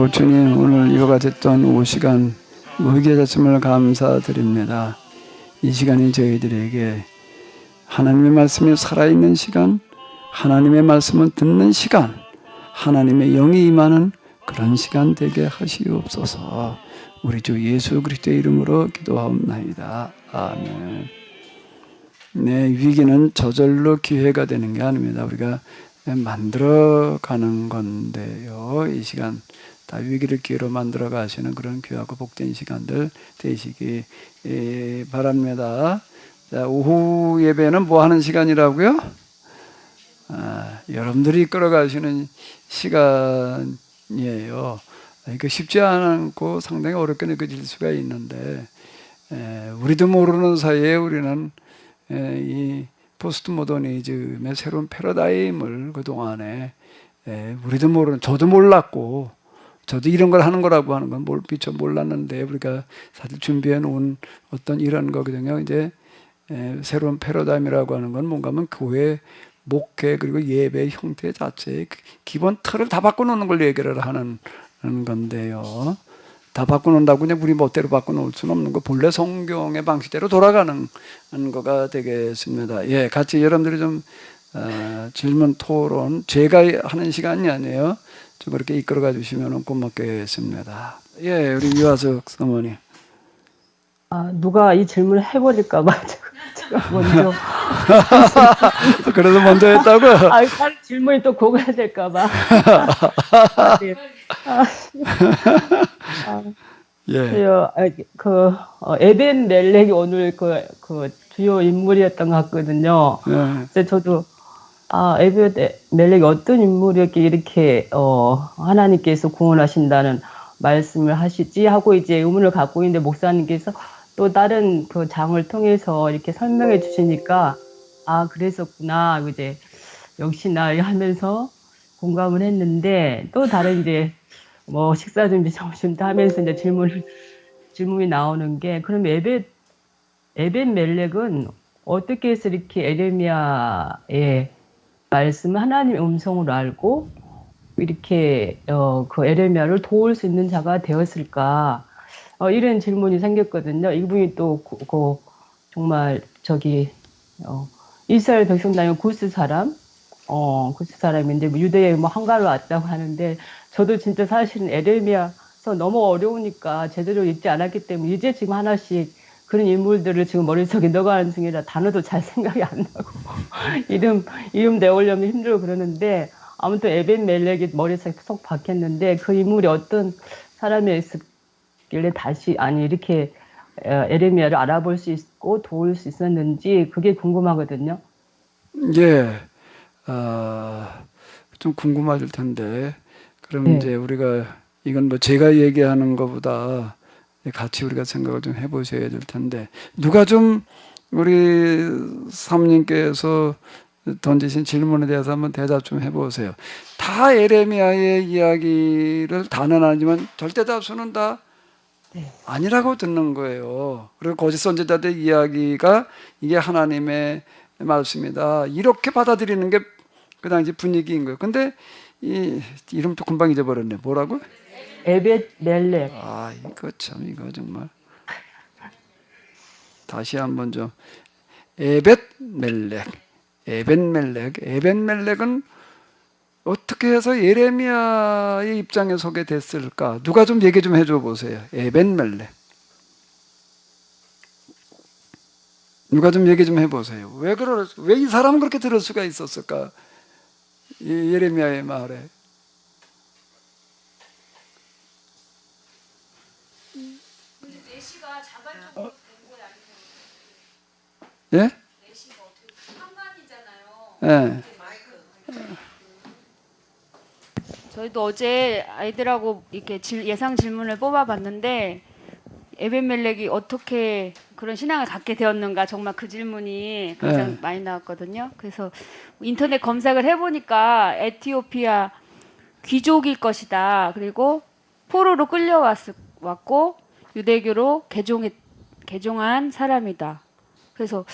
주님, 오늘 이와 같이 했던 오후 시간 의기에 졌음을 감사드립니다. 이 시간이 저희들에게 하나님의 말씀이 살아있는 시간, 하나님의 말씀을 듣는 시간, 하나님의 영이 임하는 그런 시간 되게 하시옵소서. 우리 주 예수 그리스도의 이름으로 기도하옵나이다. 아멘. 네, 위기는 저절로 기회가 되는 게 아닙니다. 우리가 만들어가는 건데요. 이 시간 다 위기를 기회로 만들어 가시는 그런 귀하고 복된 시간들 되시기 바랍니다. 자, 오후 예배는 뭐 하는 시간이라고요? 여러분들이 이끌어가시는 시간이에요. 이거 쉽지 않고 상당히 어렵게 느껴질 수가 있는데 우리도 모르는 사이에 우리는 이 포스트 모더니즘의 새로운 패러다임을 그동안에 우리도 모르는, 저도 몰랐고, 저도 이런 걸 하는 거라고 하는 건 미처 몰랐는데 우리가 사실 준비해 놓은 어떤 이런 거거든요. 이제 새로운 패러다임이라고 하는 건 뭔가 하면 교회 목회 그리고 예배 형태 자체의 기본 틀을 다 바꿔놓는 걸 얘기를 하는 건데요. 다 바꿔놓는다고 그냥 우리 멋대로 바꿔놓을 수는 없는 거, 본래 성경의 방식대로 돌아가는 거가 되겠습니다. 예, 같이 여러분들이 좀 질문 토론, 제가 하는 시간이 아니에요. 좀 그렇게 이끌어가 주시면 고맙겠습니다. 예, 우리 유아석 사모님. 누가 이 질문을 해버릴까봐 제가 먼저. 그래서 먼저 했다고? 다른 질문이 또 고가 될까봐. 네. 예. 에벤 멜렉이 오늘 그 주요 인물이었던 것 같거든요. 예. 그래서 저도 에벤 멜렉이 어떤 인물이었기에 이렇게 하나님께서 구원하신다는 말씀을 하시지 하고 이제 의문을 갖고 있는데, 목사님께서 또 다른 그 장을 통해서 이렇게 설명해 주시니까 그랬었구나 이제 역시나 하면서 공감을 했는데, 또 다른 이제 뭐 식사 준비, 점심 다 하면서 이제 질문이 나오는 게, 그럼 에벤 멜렉은 어떻게 해서 이렇게 에레미야의 말씀, 하나님의 음성으로 알고 이렇게 그 에레미야를 도울 수 있는 자가 되었을까? 이런 질문이 생겼거든요. 이분이 또 정말 이스라엘 백성당의 구스 사람인데 유대에 뭐 한가로 왔다고 하는데, 저도 진짜 사실은 에레미야서 너무 어려우니까 제대로 읽지 않았기 때문에 이제 지금 하나씩 그런 인물들을 지금 머릿속에 넣어가는 중이라 단어도 잘 생각이 안 나고 이름 내오려면 힘들고 그러는데, 아무튼 에벤 멜렉이 머릿속에 쏙 박혔는데, 그 인물이 어떤 사람이었길래 이렇게 에레미야를 알아볼 수 있고 도울 수 있었는지 그게 궁금하거든요. 예. 좀 궁금하실 텐데, 그럼 네. 이제 우리가 이건 뭐 제가 얘기하는 것보다 같이 우리가 생각을 좀 해보셔야 될 텐데, 누가 좀 우리 사모님께서 던지신 질문에 대해서 한번 대답 좀 해보세요. 다 에레미야의 이야기를 다는 아니지만 절대 다수는 다 아니라고 듣는 거예요. 그리고 거짓 선지자들의 이야기가 이게 하나님의 말씀이다, 이렇게 받아들이는 게 그 당시 분위기인 거예요. 근데 이 이름도 금방 잊어버렸네. 뭐라고? 에벳 멜렉. 이거 정말 다시 한번 좀. 에벳 멜렉. 에벳 멜렉은 어떻게 해서 예레미야의 입장에 서게 됐을까? 누가 좀 얘기 좀 해줘 보세요. 에벳 멜렉. 누가 좀 얘기 좀 해보세요. 왜 이 사람은 그렇게 들을 수가 있었을까? 이 예레미야의 말에. 근데 내시가 자발적으로 된 거야, 아니면? 예? 내시가 어떻게 한간이잖아요. 예. 저희도 어제 아이들하고 이렇게 예상 질문을 뽑아봤는데, 에벤멜렉이 어떻게 그런 신앙을 갖게 되었는가, 정말 그 질문이 가장 많이 나왔거든요. 그래서 인터넷 검색을 해보니까 에티오피아 귀족일 것이다. 그리고 포로로 끌려왔고 유대교로 개종한 사람이다. 그래서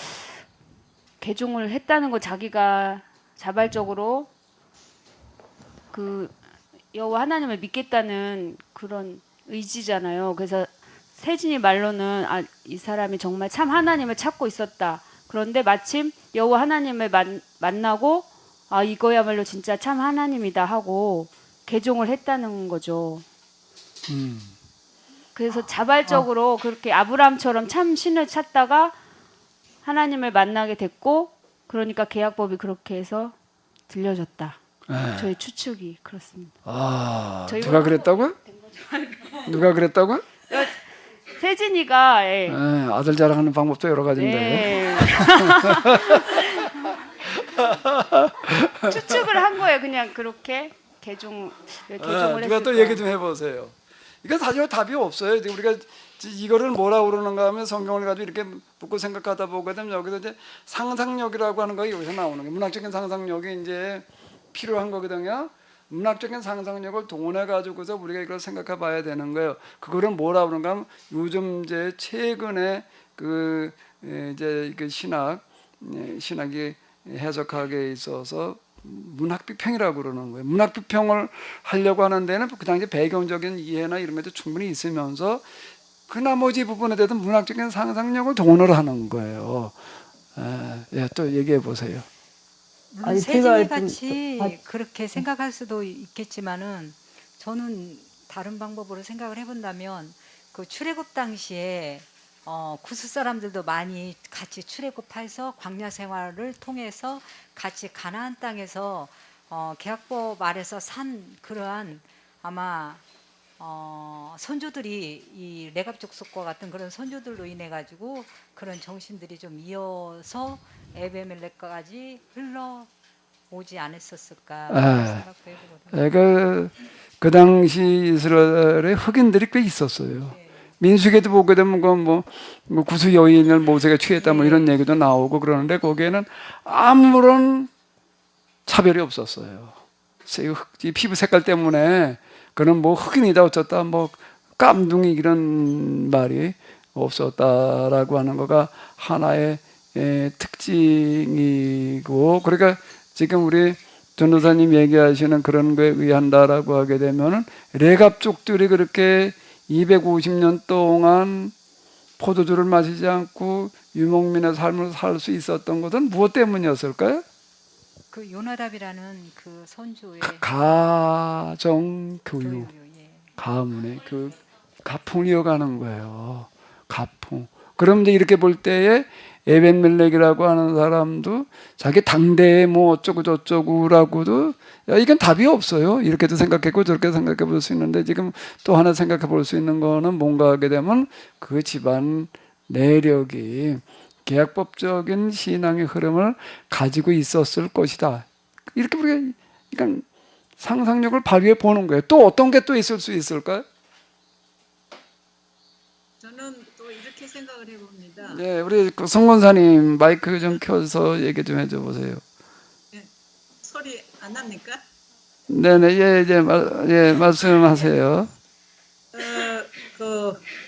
개종을 했다는 거, 자기가 자발적으로 그 여호와 하나님을 믿겠다는 그런 의지잖아요. 그래서 세진이 말로는 이 사람이 정말 참 하나님을 찾고 있었다. 그런데 마침 여호와 하나님을 만나고 이거야말로 진짜 참 하나님이다 하고 개종을 했다는 거죠. 그래서 자발적으로 그렇게 아브라함처럼 참 신을 찾다가 하나님을 만나게 됐고, 그러니까 계약법이 그렇게 해서 들려졌다. 저희 추측이 그렇습니다. 누가 그랬다고요? 누가 그랬다고요? 세진이가 아들 자랑하는 방법도 여러 가지인데. 네. 추측을 한 거예요. 그냥 그렇게 개종을 누가 했을 또 거예요. 얘기 좀 해보세요. 이거 사실 답이 없어요. 지금 우리가 이거를 뭐라 그러는가 하면 성경을 가지고 이렇게 묻고 생각하다 보게 되면 여기서 이제 상상력이라고 하는 거 여기서 나오는 거예요. 문학적인 상상력이 이제 필요한 거거든요. 문학적인 상상력을 동원해 가지고서 우리가 이걸 생각해 봐야 되는 거예요. 그거를 뭐라 그러는가 하면 요즘 이제 최근에 그 이제 그 신학이 해석하기에 있어서 문학 비평이라고 그러는 거예요. 문학 비평을 하려고 하는 데는 그 당시 배경적인 이해나 이런 것도 충분히 있으면서 그 나머지 부분에 대해서 문학적인 상상력을 동원을 하는 거예요. 또 얘기해 보세요. 물론 아니, 세진이 제가 같이 그렇게 생각할 수도 있겠지만은 저는 다른 방법으로 생각을 해본다면 그 출애굽 당시에 구스 사람들도 많이 같이 출애굽해서 광야 생활을 통해서 같이 가나안 땅에서 계약법 아래서 산 그러한 아마 선조들이 이 레갑 족속과 같은 그런 선조들로 인해 가지고 그런 정신들이 좀 이어서 에베멜렉까지 흘러오지 않았었을까 생각도 해보거든요. 그 당시 이스라엘에 흑인들이 꽤 있었어요. 민수기에도 보게 되면 뭐 구수 여인을 모세가 취했다 뭐 이런 얘기도 나오고 그러는데 거기에는 아무런 차별이 없었어요. 이 피부 색깔 때문에 그는 뭐 흑인이다 어쩌다 뭐 깜둥이 이런 말이 없었다라고 하는 거가 하나의 특징이고, 그러니까 지금 우리 전도사님 얘기하시는 그런 거에 의한다라고 하게 되면은 레갑족들이 그렇게 250년 동안 포도주를 마시지 않고 유목민의 삶을 살 수 있었던 것은 무엇 때문이었을까요? 그 요나답이라는 그 선조의 가정 교육, 예. 가문의 그 가풍을 이어가는 거예요. 가풍. 그럼 이제 이렇게 볼 때에 에벤멜렉이라고 하는 사람도 자기 당대에 뭐 어쩌고 저쩌고라고도 이건 답이 없어요. 이렇게도 생각했고 저렇게 생각해 볼 수 있는데, 지금 또 하나 생각해 볼 수 있는 거는 뭔가 하게 되면 그 집안 내력이 계약법적인 신앙의 흐름을 가지고 있었을 것이다. 이렇게 우리가 그러니까 상상력을 발휘해 보는 거예요. 또 어떤 게 또 있을 수 있을까요? 저는 또 이렇게 생각을 해봅니다. 네, 우리 성권사님 마이크 좀 켜서 얘기 좀 해줘 보세요. 소리 안 납니까? 네네, 말씀하세요.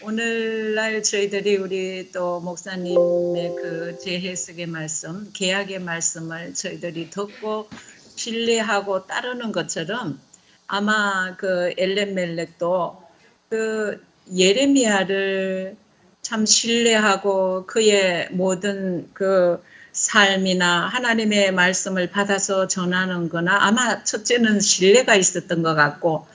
오늘날 저희들이 우리 또 목사님의 그 재해석의 말씀, 계약의 말씀을 저희들이 듣고 신뢰하고 따르는 것처럼 아마 그 엘레멜렉도 그 예레미야를 참 신뢰하고 그의 모든 그 삶이나 하나님의 말씀을 받아서 전하는 거나 아마 첫째는 신뢰가 있었던 것 같고,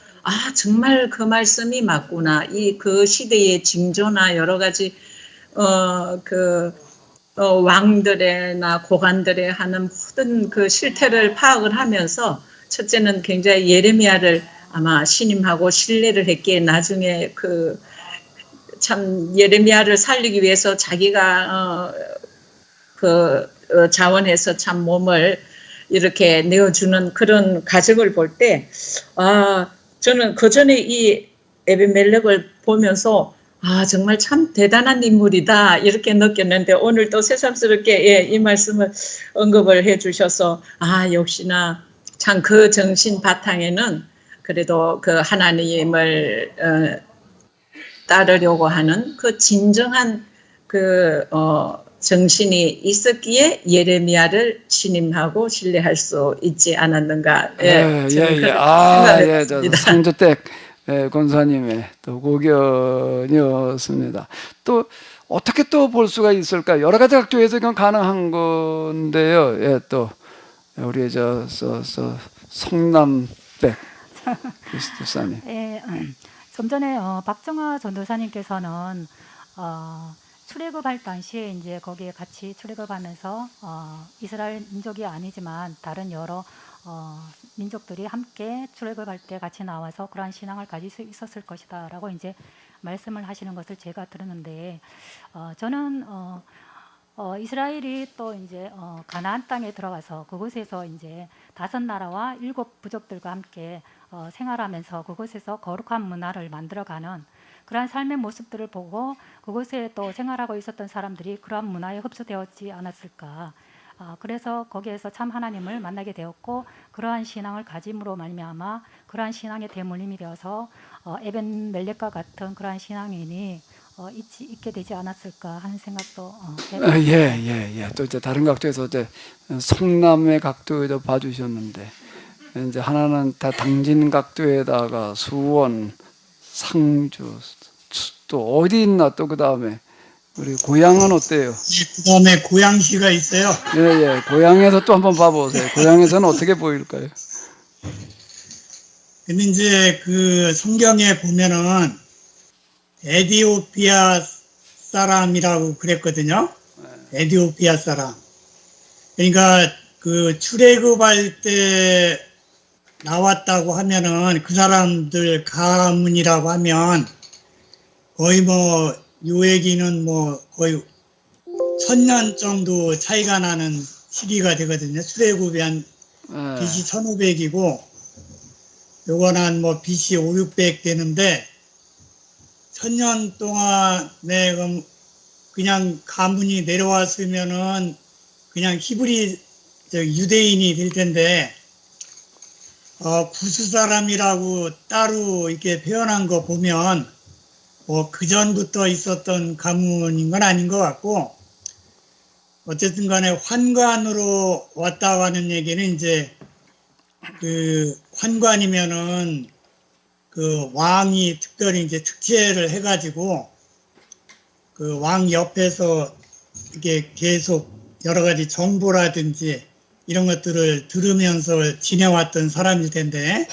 정말 그 말씀이 맞구나. 그 시대의 징조나 여러 가지, 왕들의나 고관들의 하는 모든 그 실태를 파악을 하면서 첫째는 굉장히 예레미야를 아마 신임하고 신뢰를 했기에 나중에 참 예레미야를 살리기 위해서 자기가 자원해서 참 몸을 이렇게 내어주는 그런 과정을 볼 때, 저는 그 전에 이 에베멜렉을 보면서 정말 참 대단한 인물이다 이렇게 느꼈는데, 오늘 또 새삼스럽게 이 말씀을 언급을 해주셔서 역시나 참 그 정신 바탕에는 그래도 그 하나님을 따르려고 하는 그 진정한 정신이 있었기에 예레미야를 신임하고 신뢰할 수 있지 않았는가. 예, 저는 예, 예. 그렇게 아, 생각을 예, 저 했습니다. 상주댁 권사님의 또 고견이었습니다. 또 어떻게 또 볼 수가 있을까? 여러 가지 각도에서 그건 가능한 건데요. 예, 또 우리 성남댁 그리스도사님. 예, 좀 전에 박정화 전도사님께서는 출애굽할 당시에 이제 거기에 같이 출애굽하면서 이스라엘 민족이 아니지만 다른 여러 민족들이 함께 출애굽할 때 같이 나와서 그러한 신앙을 가질 수 있었을 것이다라고 이제 말씀을 하시는 것을 제가 들었는데 저는 이스라엘이 또 이제 가나안 땅에 들어가서 그곳에서 이제 5나라와 7 부족들과 함께 생활하면서 그곳에서 거룩한 문화를 만들어가는 그러한 삶의 모습들을 보고 그곳에 또 생활하고 있었던 사람들이 그러한 문화에 흡수되었지 않았을까. 그래서 거기에서 참 하나님을 만나게 되었고 그러한 신앙을 가짐으로 말미암아 그러한 신앙의 대물림이 되어서 에벤 멜렉과 같은 그러한 신앙인이 있게 되지 않았을까 하는 생각도 해봅니다. 예, 예, 예. 또 이제 다른 각도에서 이제 성남의 각도에도 봐주셨는데 이제 하나는 다 당진 각도에다가 수원, 상주 또 어디 있나 또 그 다음에 우리 고향은 어때요? 그 다음에 고양시가 있어요. 예, 예. 고향에서 또 한번 봐보세요. 고향에서는 어떻게 보일까요? 근데 이제 그 성경에 보면은 에디오피아 사람이라고 그랬거든요. 에디오피아 사람. 그러니까 그 출애굽할 때 나왔다고 하면은 그 사람들 가문이라고 하면 거의 뭐 요얘기는 뭐 거의 1000년 정도 차이가 나는 시기가 되거든요. 출애굽이 한 BC 1500이고 요건 한 뭐 BC 5, 600 되는데 1000년 동안에 그냥 가문이 내려왔으면은 그냥 히브리 유대인이 될 텐데 구스 사람이라고 따로 이렇게 표현한 거 보면 뭐 그 전부터 있었던 가문인 건 아닌 것 같고 어쨌든 간에 환관으로 왔다고 하는 얘기는 이제 그 환관이면은 그 왕이 특별히 이제 특채를 해가지고 그 왕 옆에서 이렇게 계속 여러 가지 정보라든지 이런 것들을 들으면서 지내왔던 사람일 텐데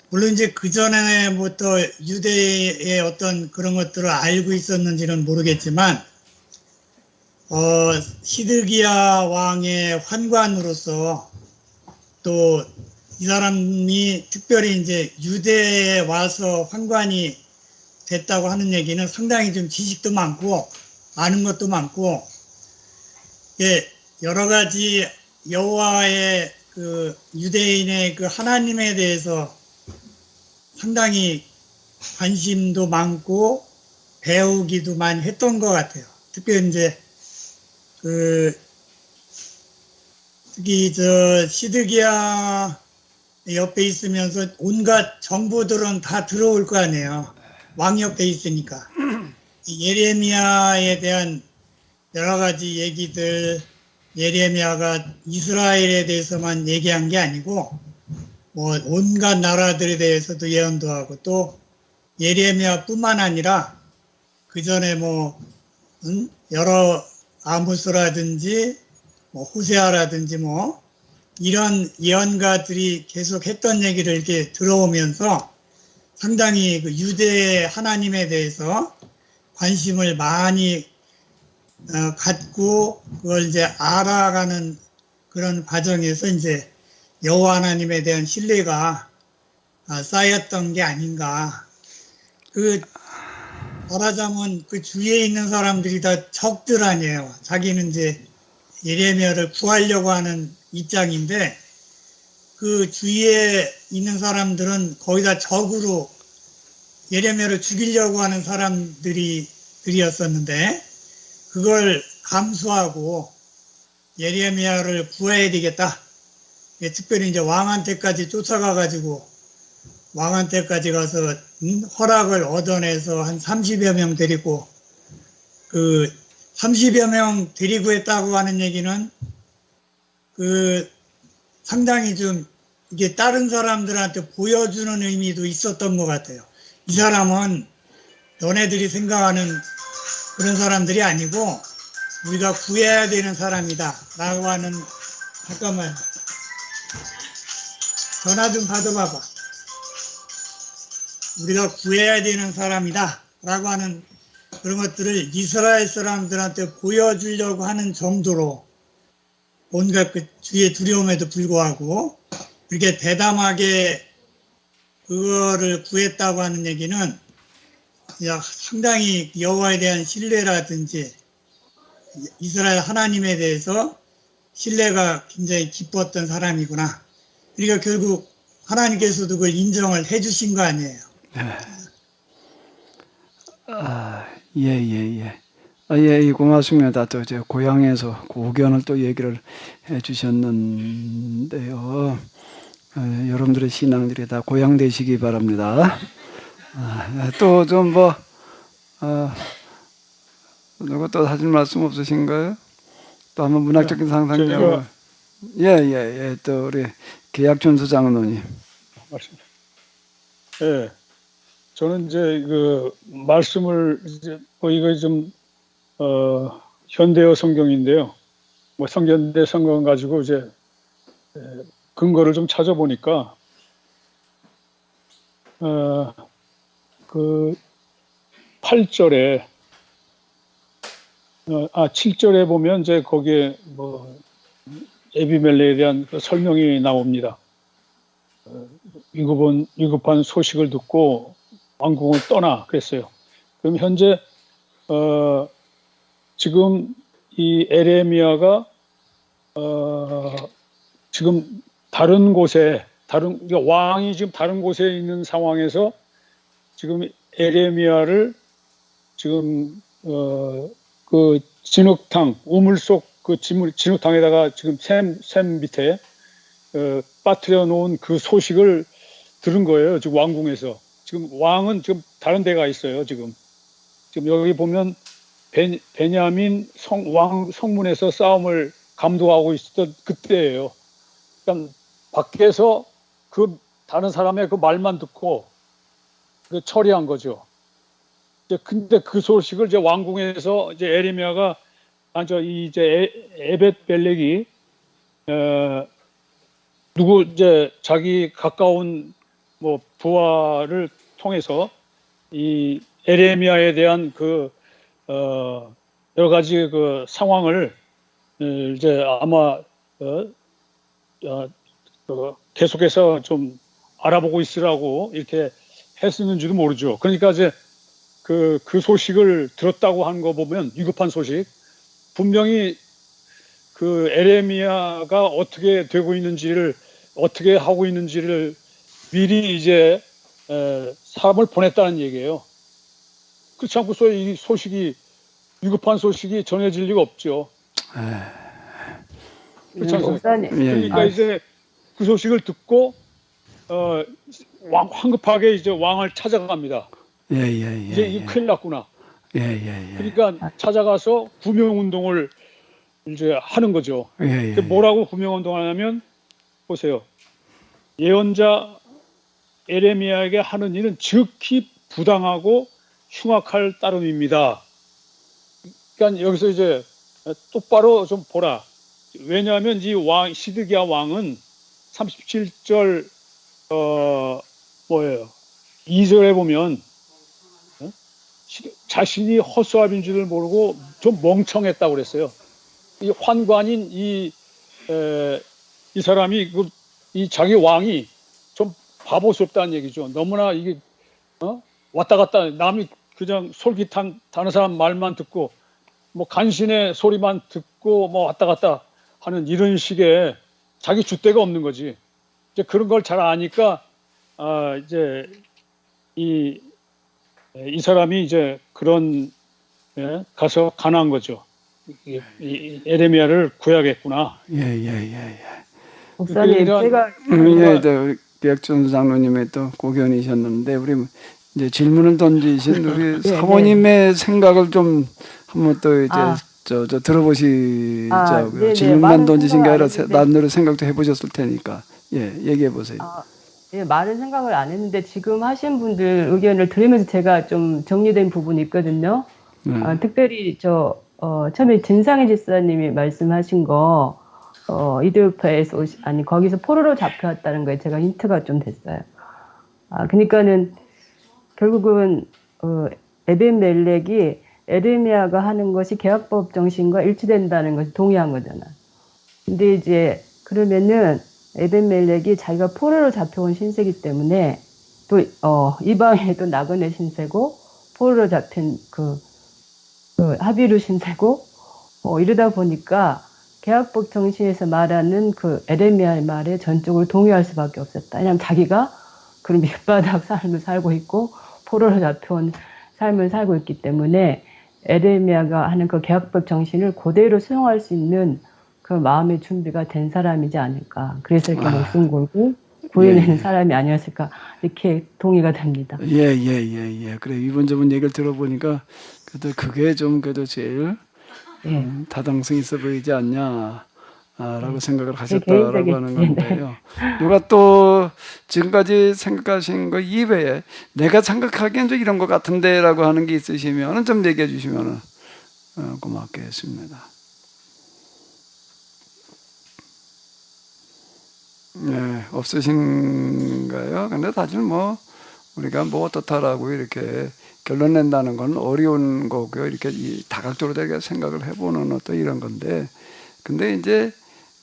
물론 이제 그 전에부터 유대의 어떤 그런 것들을 알고 있었는지는 모르겠지만 시드기야 왕의 환관으로서 또 이 사람이 특별히 이제 유대에 와서 환관이 됐다고 하는 얘기는 상당히 좀 지식도 많고 아는 것도 많고 여러 가지 여호와의 그 유대인의 그 하나님에 대해서 상당히 관심도 많고 배우기도 많이 했던 것 같아요. 특히 이제 특히 시드기야 옆에 있으면서 온갖 정보들은 다 들어올 거 아니에요. 왕 옆에 있으니까. 예레미야에 대한 여러 가지 얘기들, 예레미야가 이스라엘에 대해서만 얘기한 게 아니고 뭐 온갖 나라들에 대해서도 예언도 하고 또 예레미야뿐만 아니라 그 전에 뭐 여러 아모스라든지 뭐 호세아라든지 뭐 이런 예언가들이 계속 했던 얘기를 이렇게 들어오면서 상당히 그 유대의 하나님에 대해서 관심을 많이 갖고 그걸 이제 알아가는 그런 과정에서 이제 여호와 하나님에 대한 신뢰가 쌓였던 게 아닌가. 말하자면 그 주위에 있는 사람들이 다 적들 아니에요. 자기는 이제 예레미야를 구하려고 하는 입장인데 그 주위에 있는 사람들은 거의 다 적으로 예레미야를 죽이려고 하는 사람들이었었는데 그걸 감수하고 예레미야를 구해야 되겠다. 특별히 이제 왕한테까지 쫓아가가지고 왕한테까지 가서 허락을 얻어내서 한 30여 명 데리고 그 30여 명 데리고 했다고 하는 얘기는 그 상당히 좀 이게 다른 사람들한테 보여주는 의미도 있었던 것 같아요. 이 사람은 너네들이 생각하는 그런 사람들이 아니고 우리가 구해야 되는 사람이다 라고 하는. 잠깐만 전화 좀 받아봐봐. 우리가 구해야 되는 사람이다 라고 하는 그런 것들을 이스라엘 사람들한테 보여주려고 하는 정도로 온갖 그 주의 두려움에도 불구하고 이렇게 대담하게 그거를 구했다고 하는 얘기는 상당히 여호와에 대한 신뢰라든지 이스라엘 하나님에 대해서 신뢰가 굉장히 깊었던 사람이구나. 그러니까 결국 하나님께서도 그걸 인정을 해주신 거 아니에요. 예. 예, 고맙습니다. 또 이제 고향에서 고견을 또 얘기를 해주셨는데요. 여러분들의 신앙들이 다 고향 되시기 바랍니다. 또 좀 누구 또 하실 말씀 없으신가요? 또 한번 문학적인 상상력을. 예. 또 우리 계약준수 장로님. 예. 저는 이제 그 말씀을 이제 이거 좀 현대어 성경인데요. 성현대 성경 가지고 이제 근거를 좀 찾아보니까 그 8절에 7절에 보면 이제 거기에 에비멜렉에 대한 그 설명이 나옵니다. 위급한 소식을 듣고 왕궁을 떠나 그랬어요. 그럼 현재 지금 이 에레미야가 지금 다른 곳에 그러니까 왕이 지금 다른 곳에 있는 상황에서 지금 에레미야를 지금 그 진흙탕 우물 속 그 진흙탕에다가 지금 샘 밑에 빠뜨려 놓은 그 소식을 들은 거예요. 지금 왕궁에서. 지금 왕은 지금 다른 데가 있어요. 지금 여기 보면 베냐민 왕 성문에서 싸움을 감독하고 있었던 그때예요. 그러니까 밖에서 그 다른 사람의 그 말만 듣고 그 처리한 거죠. 근데 그 소식을 이제 왕궁에서 이제 에레미야가 이제 에벳멜렉이 누구 이제 자기 가까운 부하를 통해서 이 에레미야에 대한 그 여러 가지 그 상황을 이제 아마 계속해서 좀 알아보고 있으라고 이렇게 했었는지도 모르죠. 그러니까 이제 그 소식을 들었다고 한 거 보면 위급한 소식 분명히 그 에레미야가 어떻게 되고 있는지를 어떻게 하고 있는지를 미리 이제 사람을 보냈다는 얘기예요. 그렇지 않고서 이 소식이 위급한 소식이 전해질 리가 없죠. 그렇지 않습니까? 그러니까 이제 그 소식을 듣고 황급하게 이제 왕을 찾아갑니다. 이제 이게 큰일 났구나. 그러니까 찾아가서 구명 운동을 이제 하는 거죠. 뭐라고 구명 운동을 하냐면 보세요. 예언자 에레미야에게 하는 일은 즉히 부당하고 흉악할 따름입니다. 그러니까 여기서 이제 똑바로 좀 보라. 왜냐하면 이 시드기야 왕은 37절 2절에 보면 자신이 허수아비인 줄을 모르고 좀 멍청했다고 그랬어요. 이 환관인 이 사람이 이 자기 왕이 좀 바보스럽다는 얘기죠. 너무나 이게 왔다 갔다 남이 그냥 솔깃한 다른 사람 말만 듣고 간신의 소리만 듣고 왔다 갔다 하는 이런 식의 자기 줏대가 없는 거지. 이제 그런 걸 잘 아니까 이제 이 사람이 이제 그런 가서 간한 거죠. 이 에레미야를 구해야겠구나. 목사님, 제가 우리 계약준 장로님의 또 고견이셨는데 우리 이제 질문을 던지신 우리 사모님의 생각을 좀 한번 또 이제 아. 저 들어보시자고요. 아, 네네. 질문만 많은 던지신 게 생각 안 아니라 했는데. 나름대로 생각도 해보셨을 테니까 예, 얘기해 보세요. 예, 많은 생각을 안 했는데 지금 하신 분들 의견을 들으면서 제가 좀 정리된 부분이 있거든요. 네. 특별히 처음에 진상의 집사님이 말씀하신 거, 이디오피아에서 아니, 거기서 포로로 잡혀왔다는 거에 제가 힌트가 좀 됐어요. 그러니까는 결국은, 에벤멜렉이 에르미야가 하는 것이 계약법 정신과 일치된다는 것이 동의한 거잖아. 근데 이제 그러면은 에벤멜렉이 자기가 포로로 잡혀온 신세기 때문에 또 이방에도 나그네 신세고 포로로 잡힌 그 하비루 신세고 이러다 보니까 계약법 정신에서 말하는 그 에레미야의 말에 전적으로 동의할 수밖에 없었다. 왜냐하면 자기가 그런 밑바닥 삶을 살고 있고 포로로 잡혀온 삶을 살고 있기 때문에 에레미야가 하는 그 계약법 정신을 그대로 수용할 수 있는 그 마음의 준비가 된 사람이지 않을까. 그래서 이렇게 목숨 걸고 구해내는 사람이 아니었을까. 이렇게 동의가 됩니다. 예. 그래 이번 저번 얘기를 들어보니까 그래도 그게 좀 그래도 제일 타당성 있어 보이지 않냐. 라고 생각을 하셨다라고 개인적인, 하는 건데요. 누가 또 지금까지 생각하신 거 이외에 내가 생각하기엔 좀 이런 것 같은데라고 하는 게 있으시면 좀 얘기해 주시면 고맙겠습니다. 네, 없으신가요? 근데 사실 뭐 우리가 뭐 어떻다라고 이렇게 결론 낸다는 건 어려운 거고요. 이렇게 다각도로 되게 생각을 해보는 어떤 이런 건데, 근데 이제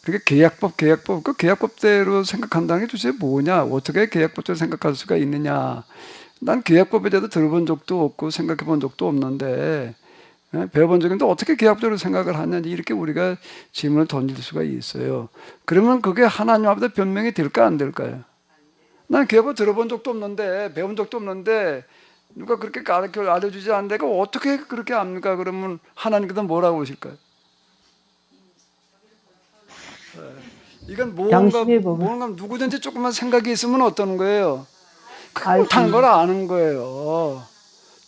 그렇게 계약법 그 계약법대로 생각한다는 게 도대체 뭐냐? 어떻게 계약법대로 생각할 수가 있느냐? 난 계약법에 대해서 들어본 적도 없고 생각해 본 적도 없는데 배워본 적이 있는데 어떻게 계약법대로 생각을 하느냐 이렇게 우리가 질문을 던질 수가 있어요. 그러면 그게 하나님 앞에 변명이 될까 안 될까요? 난 계약법 들어본 적도 없는데 배운 적도 없는데 누가 그렇게 알려주지 않는데 어떻게 그렇게 압니까? 그러면 하나님께서 뭐라고 하실까요? 이건 뭔가 누구든지 조금만 생각이 있으면 어떠는 거예요? 그렇다는 걸 아는 거예요.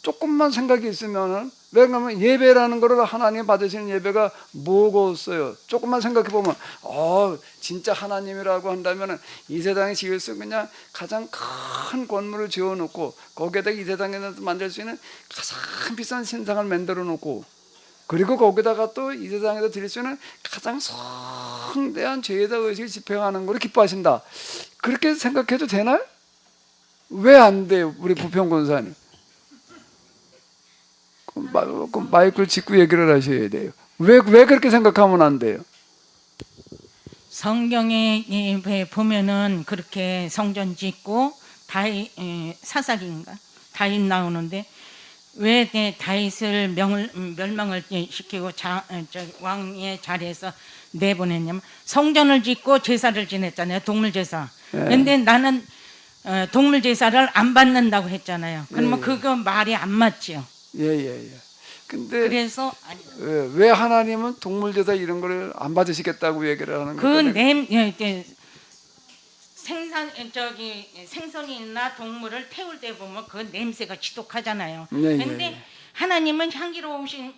조금만 생각이 있으면은 왜 그러면 예배라는 거를 하나님 받으시는 예배가 뭐겠어요? 조금만 생각해 보면 진짜 하나님이라고 한다면은 이 세상에 지을 수 있는 그냥 가장 큰 건물을 지어 놓고 거기에다 이 세상에서 만들 수 있는 가장 비싼 신상을 만들어 놓고 그리고 거기다가 또 이 세상에서 드릴 수 있는 가장 성대한 죄에다 의식을 집행하는 걸 기뻐하신다. 그렇게 생각해도 되나요? 왜 안 돼요? 우리 부평권사님. 마이크를 짚고 얘기를 하셔야 돼요. 왜 그렇게 생각하면 안 돼요? 성경에 보면은 그렇게 성전 짓고 사사기인가 다윗 나오는데 왜 다윗을 멸망을 시키고 왕의 자리에서 내보냈냐면 성전을 짓고 제사를 지냈잖아요. 동물 제사. 그런데 나는 동물 제사를 안 받는다고 했잖아요. 그러면 그거 말이 안 맞죠. 예. 근데 그래서 왜 하나님은 동물 제사 이런 거를 안 받으시겠다고 얘기를 하는 거예요? 생선이나 동물을 태울 때 보면 그 냄새가 지독하잖아요. 네, 그런데 예. 하나님은 향기로우신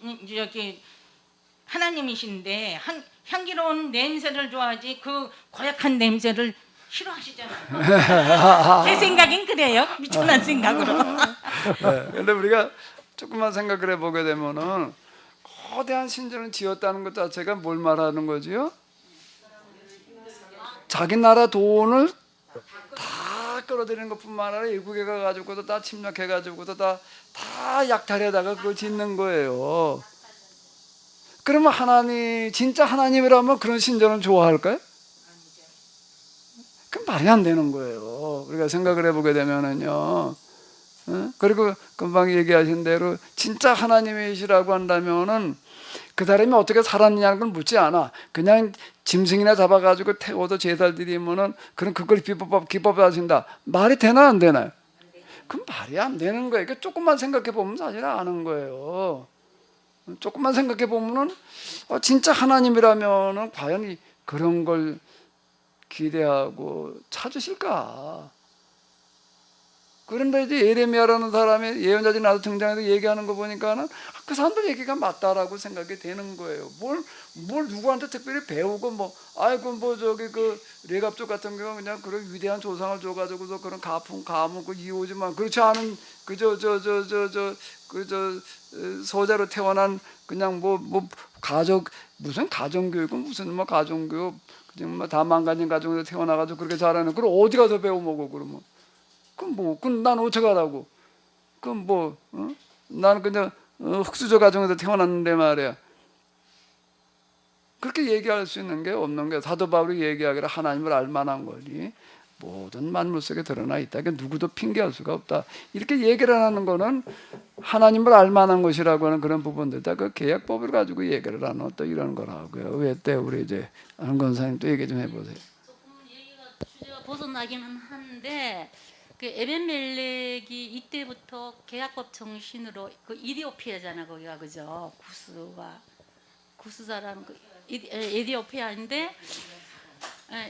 하나님이신데 향기로운 냄새를 좋아하지 그 고약한 냄새를 싫어하시잖아요. 제 생각엔 그래요. 미천한 생각으로. 그런데 우리가 조금만 생각을 해보게 되면은 거대한 신전을 지었다는 것 자체가 뭘 말하는 거지요? 자기 나라 돈을 다 끌어들이는 것뿐만 아니라 외국에 가가지고도 다 침략해가지고도 다 약탈에다가 그걸 짓는 거예요. 그러면 진짜 하나님이라면 그런 신전을 좋아할까요? 그건 말이 안 되는 거예요. 우리가 생각을 해보게 되면은요. 그리고 금방 얘기하신 대로 진짜 하나님이시라고 한다면은 그 사람이 어떻게 살았느냐는 걸 묻지 않아. 그냥 짐승이나 잡아가지고 태워도 제사를 드리면은 그걸 기법하신다. 말이 되나 안 되나요? 그건 말이 안 되는 거예요. 그러니까 조금만 생각해 보면 사실 아는 거예요. 조금만 생각해 보면은 진짜 하나님이라면은 과연 그런 걸 기대하고 찾으실까? 그런데 이제 예레미야라는 사람이 예언자들이 나도 등장해서 얘기하는 거 보니까는 그 사람들 얘기가 맞다라고 생각이 되는 거예요. 뭘 누구한테 특별히 배우고 뭐 아이고 뭐 저기 그 레갑족 같은 경우 그냥 그런 위대한 조상을 줘가지고서 그런 가풍 가문 그 이오지만 그렇지 않은 소자로 태어난 그냥 뭐 가족 무슨 가정교육은 무슨 뭐 가정교육 그냥 뭐 다 망가진 가정에서 태어나가지고 그렇게 잘하는 그걸 어디 가서 배워먹어 그러면 그럼 난 어떻게 하라고 그럼 뭐 나는 그냥 흑수저 가정에서 태어났는데 말이야 그렇게 얘기할 수 있는 게 없는 게 사도 바울이 얘기하기를 하나님을 알 만한 거니 모든 만물 속에 드러나 있다. 그러니까 누구도 핑계할 수가 없다. 이렇게 얘기를 하는 거는 하나님을 알 만한 것이라고 하는 그런 부분들 그 계약법을 가지고 얘기를 하는 또 이런 거라고요. 왜 때 우리 이제 안건사님 또 얘기 좀 해보세요. 조금 얘기가 주제가 벗어나기는 한데 그 에벤멜렉이 이때부터 계약법 정신으로 그 이디오피아잖아 거기가 그죠? 구스사라는 그 에디오피아인데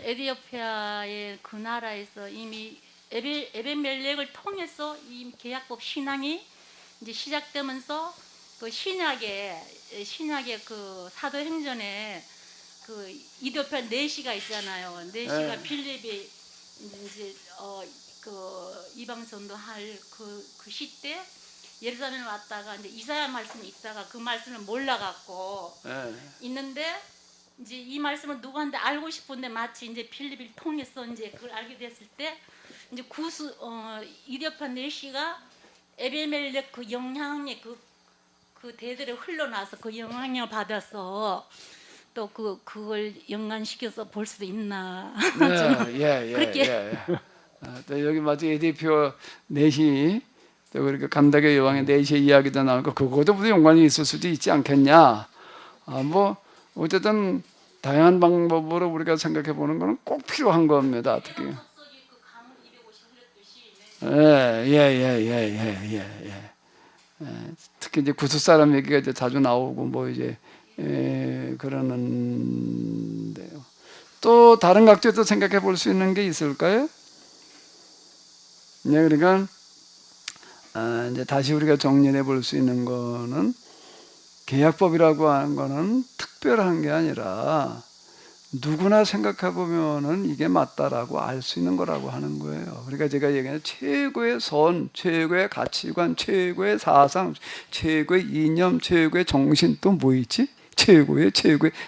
에디오피아의 그 나라에서 이미 에벤멜렉을 통해서 이 계약법 신앙이 이제 시작되면서 그 신약의 그 사도행전에 그 이디오피아 내시가 있잖아요. 내시가 빌립이 이제 그 이방 전도할 그 시대 예루살렘에 왔다가 이제 이사야 말씀이 있다가 그 말씀을 몰라갖고 있는데 이제 이 말씀을 누구한테 알고 싶은데 마치 이제 필립을 통해서 이제 그걸 알게 됐을 때 이제 이디오피아 내시가 에베멜렉 그 영향에 그 대들에 흘러나서 그 영향을 받아서 또 그걸 연관시켜서 볼 수도 있나. 그렇게. 또 여기 마치 에디오피아 내시 또 그렇게 감닥의 여왕의 내시의 이야기도 나오고 그거도 무슨 연관이 있을 수도 있지 않겠냐. 뭐 어쨌든 다양한 방법으로 우리가 생각해 보는 것은 꼭 필요한 겁니다. 특히. 특히 이제 구스 사람 얘기가 이제 자주 나오고 뭐 이제 그러는데요. 또 다른 각도에서 생각해 볼 수 있는 게 있을까요? 네, 그러니까 이제 다시 우리가 정리해 볼 수 있는 거는 계약법이라고 하는 거는 특별한 게 아니라 누구나 생각해 보면은 이게 맞다라고 알 수 있는 거라고 하는 거예요. 그러니까 제가 얘기하는 최고의 선, 최고의 가치관, 최고의 사상, 최고의 이념, 최고의 정신 또 뭐 있지? 최고의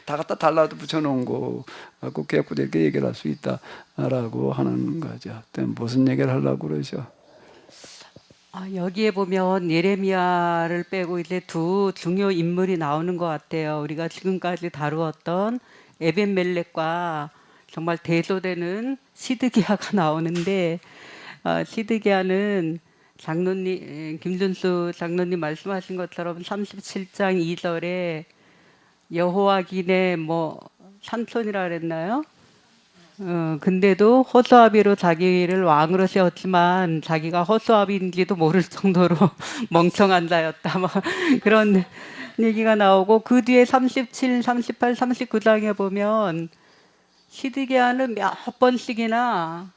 다 갖다 달라도 붙여놓은 거 갖고 계약부터 이렇게 얘기를 할 수 있다라고 하는 거죠. 무슨 얘기를 하려고 그러죠? 여기에 보면 예레미야를 빼고 이제 두 중요 인물이 나오는 것 같아요. 우리가 지금까지 다루었던 에벤멜렉과 정말 대조되는 시드기야가 나오는데 시드기야는 장로님 김준수 장로님 말씀하신 것처럼 37장 2절에 여호와긴의 뭐 삼촌이라 그랬나요? 근데도 허수아비로 자기를 왕으로 세웠지만 자기가 허수아비인지도 모를 정도로 멍청한 자였다. 뭐 그런 얘기가 나오고 그 뒤에 37, 38, 39장에 보면 시드기야는 몇 번씩이나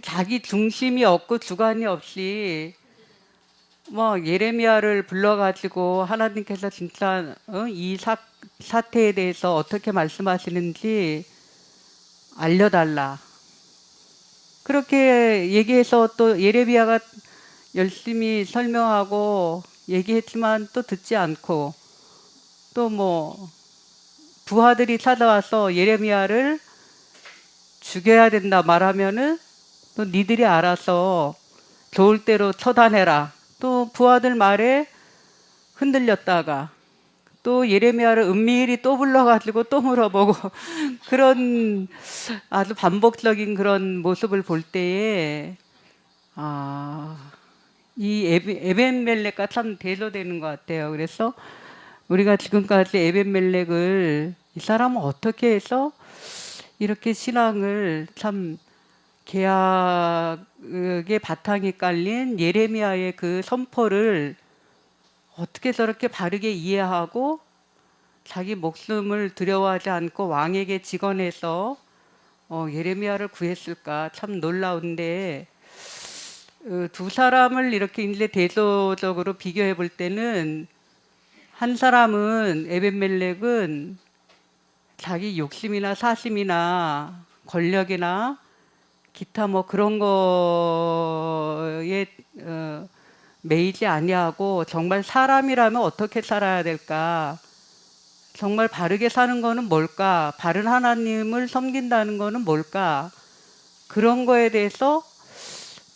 자기 중심이 없고 주관이 없이 뭐 예레미야를 불러가지고 하나님께서 진짜 이 사태에 대해서 어떻게 말씀하시는지 알려달라. 그렇게 얘기해서 또 예레미야가 열심히 설명하고 얘기했지만 또 듣지 않고 또 뭐 부하들이 찾아와서 예레미야를 죽여야 된다 말하면은 또 니들이 알아서 좋을 대로 처단해라. 또 부하들 말에 흔들렸다가 또 예레미야를 은밀히 또 불러가지고 또 물어보고 그런 아주 반복적인 그런 모습을 볼 때에 이 에벤멜렉과 참 대조되는 것 같아요. 그래서 우리가 지금까지 에벤멜렉을 이 사람은 어떻게 해서 이렇게 신앙을 참 계약의 바탕이 깔린 예레미야의 그 선포를 어떻게 저렇게 바르게 이해하고 자기 목숨을 두려워하지 않고 왕에게 직언해서 예레미야를 구했을까 참 놀라운데 두 사람을 이렇게 이제 대조적으로 비교해 볼 때는 한 사람은 에벤멜렉은 자기 욕심이나 사심이나 권력이나 기타 뭐 그런 거에 매이지 아니하고 정말 사람이라면 어떻게 살아야 될까? 정말 바르게 사는 거는 뭘까? 바른 하나님을 섬긴다는 거는 뭘까? 그런 거에 대해서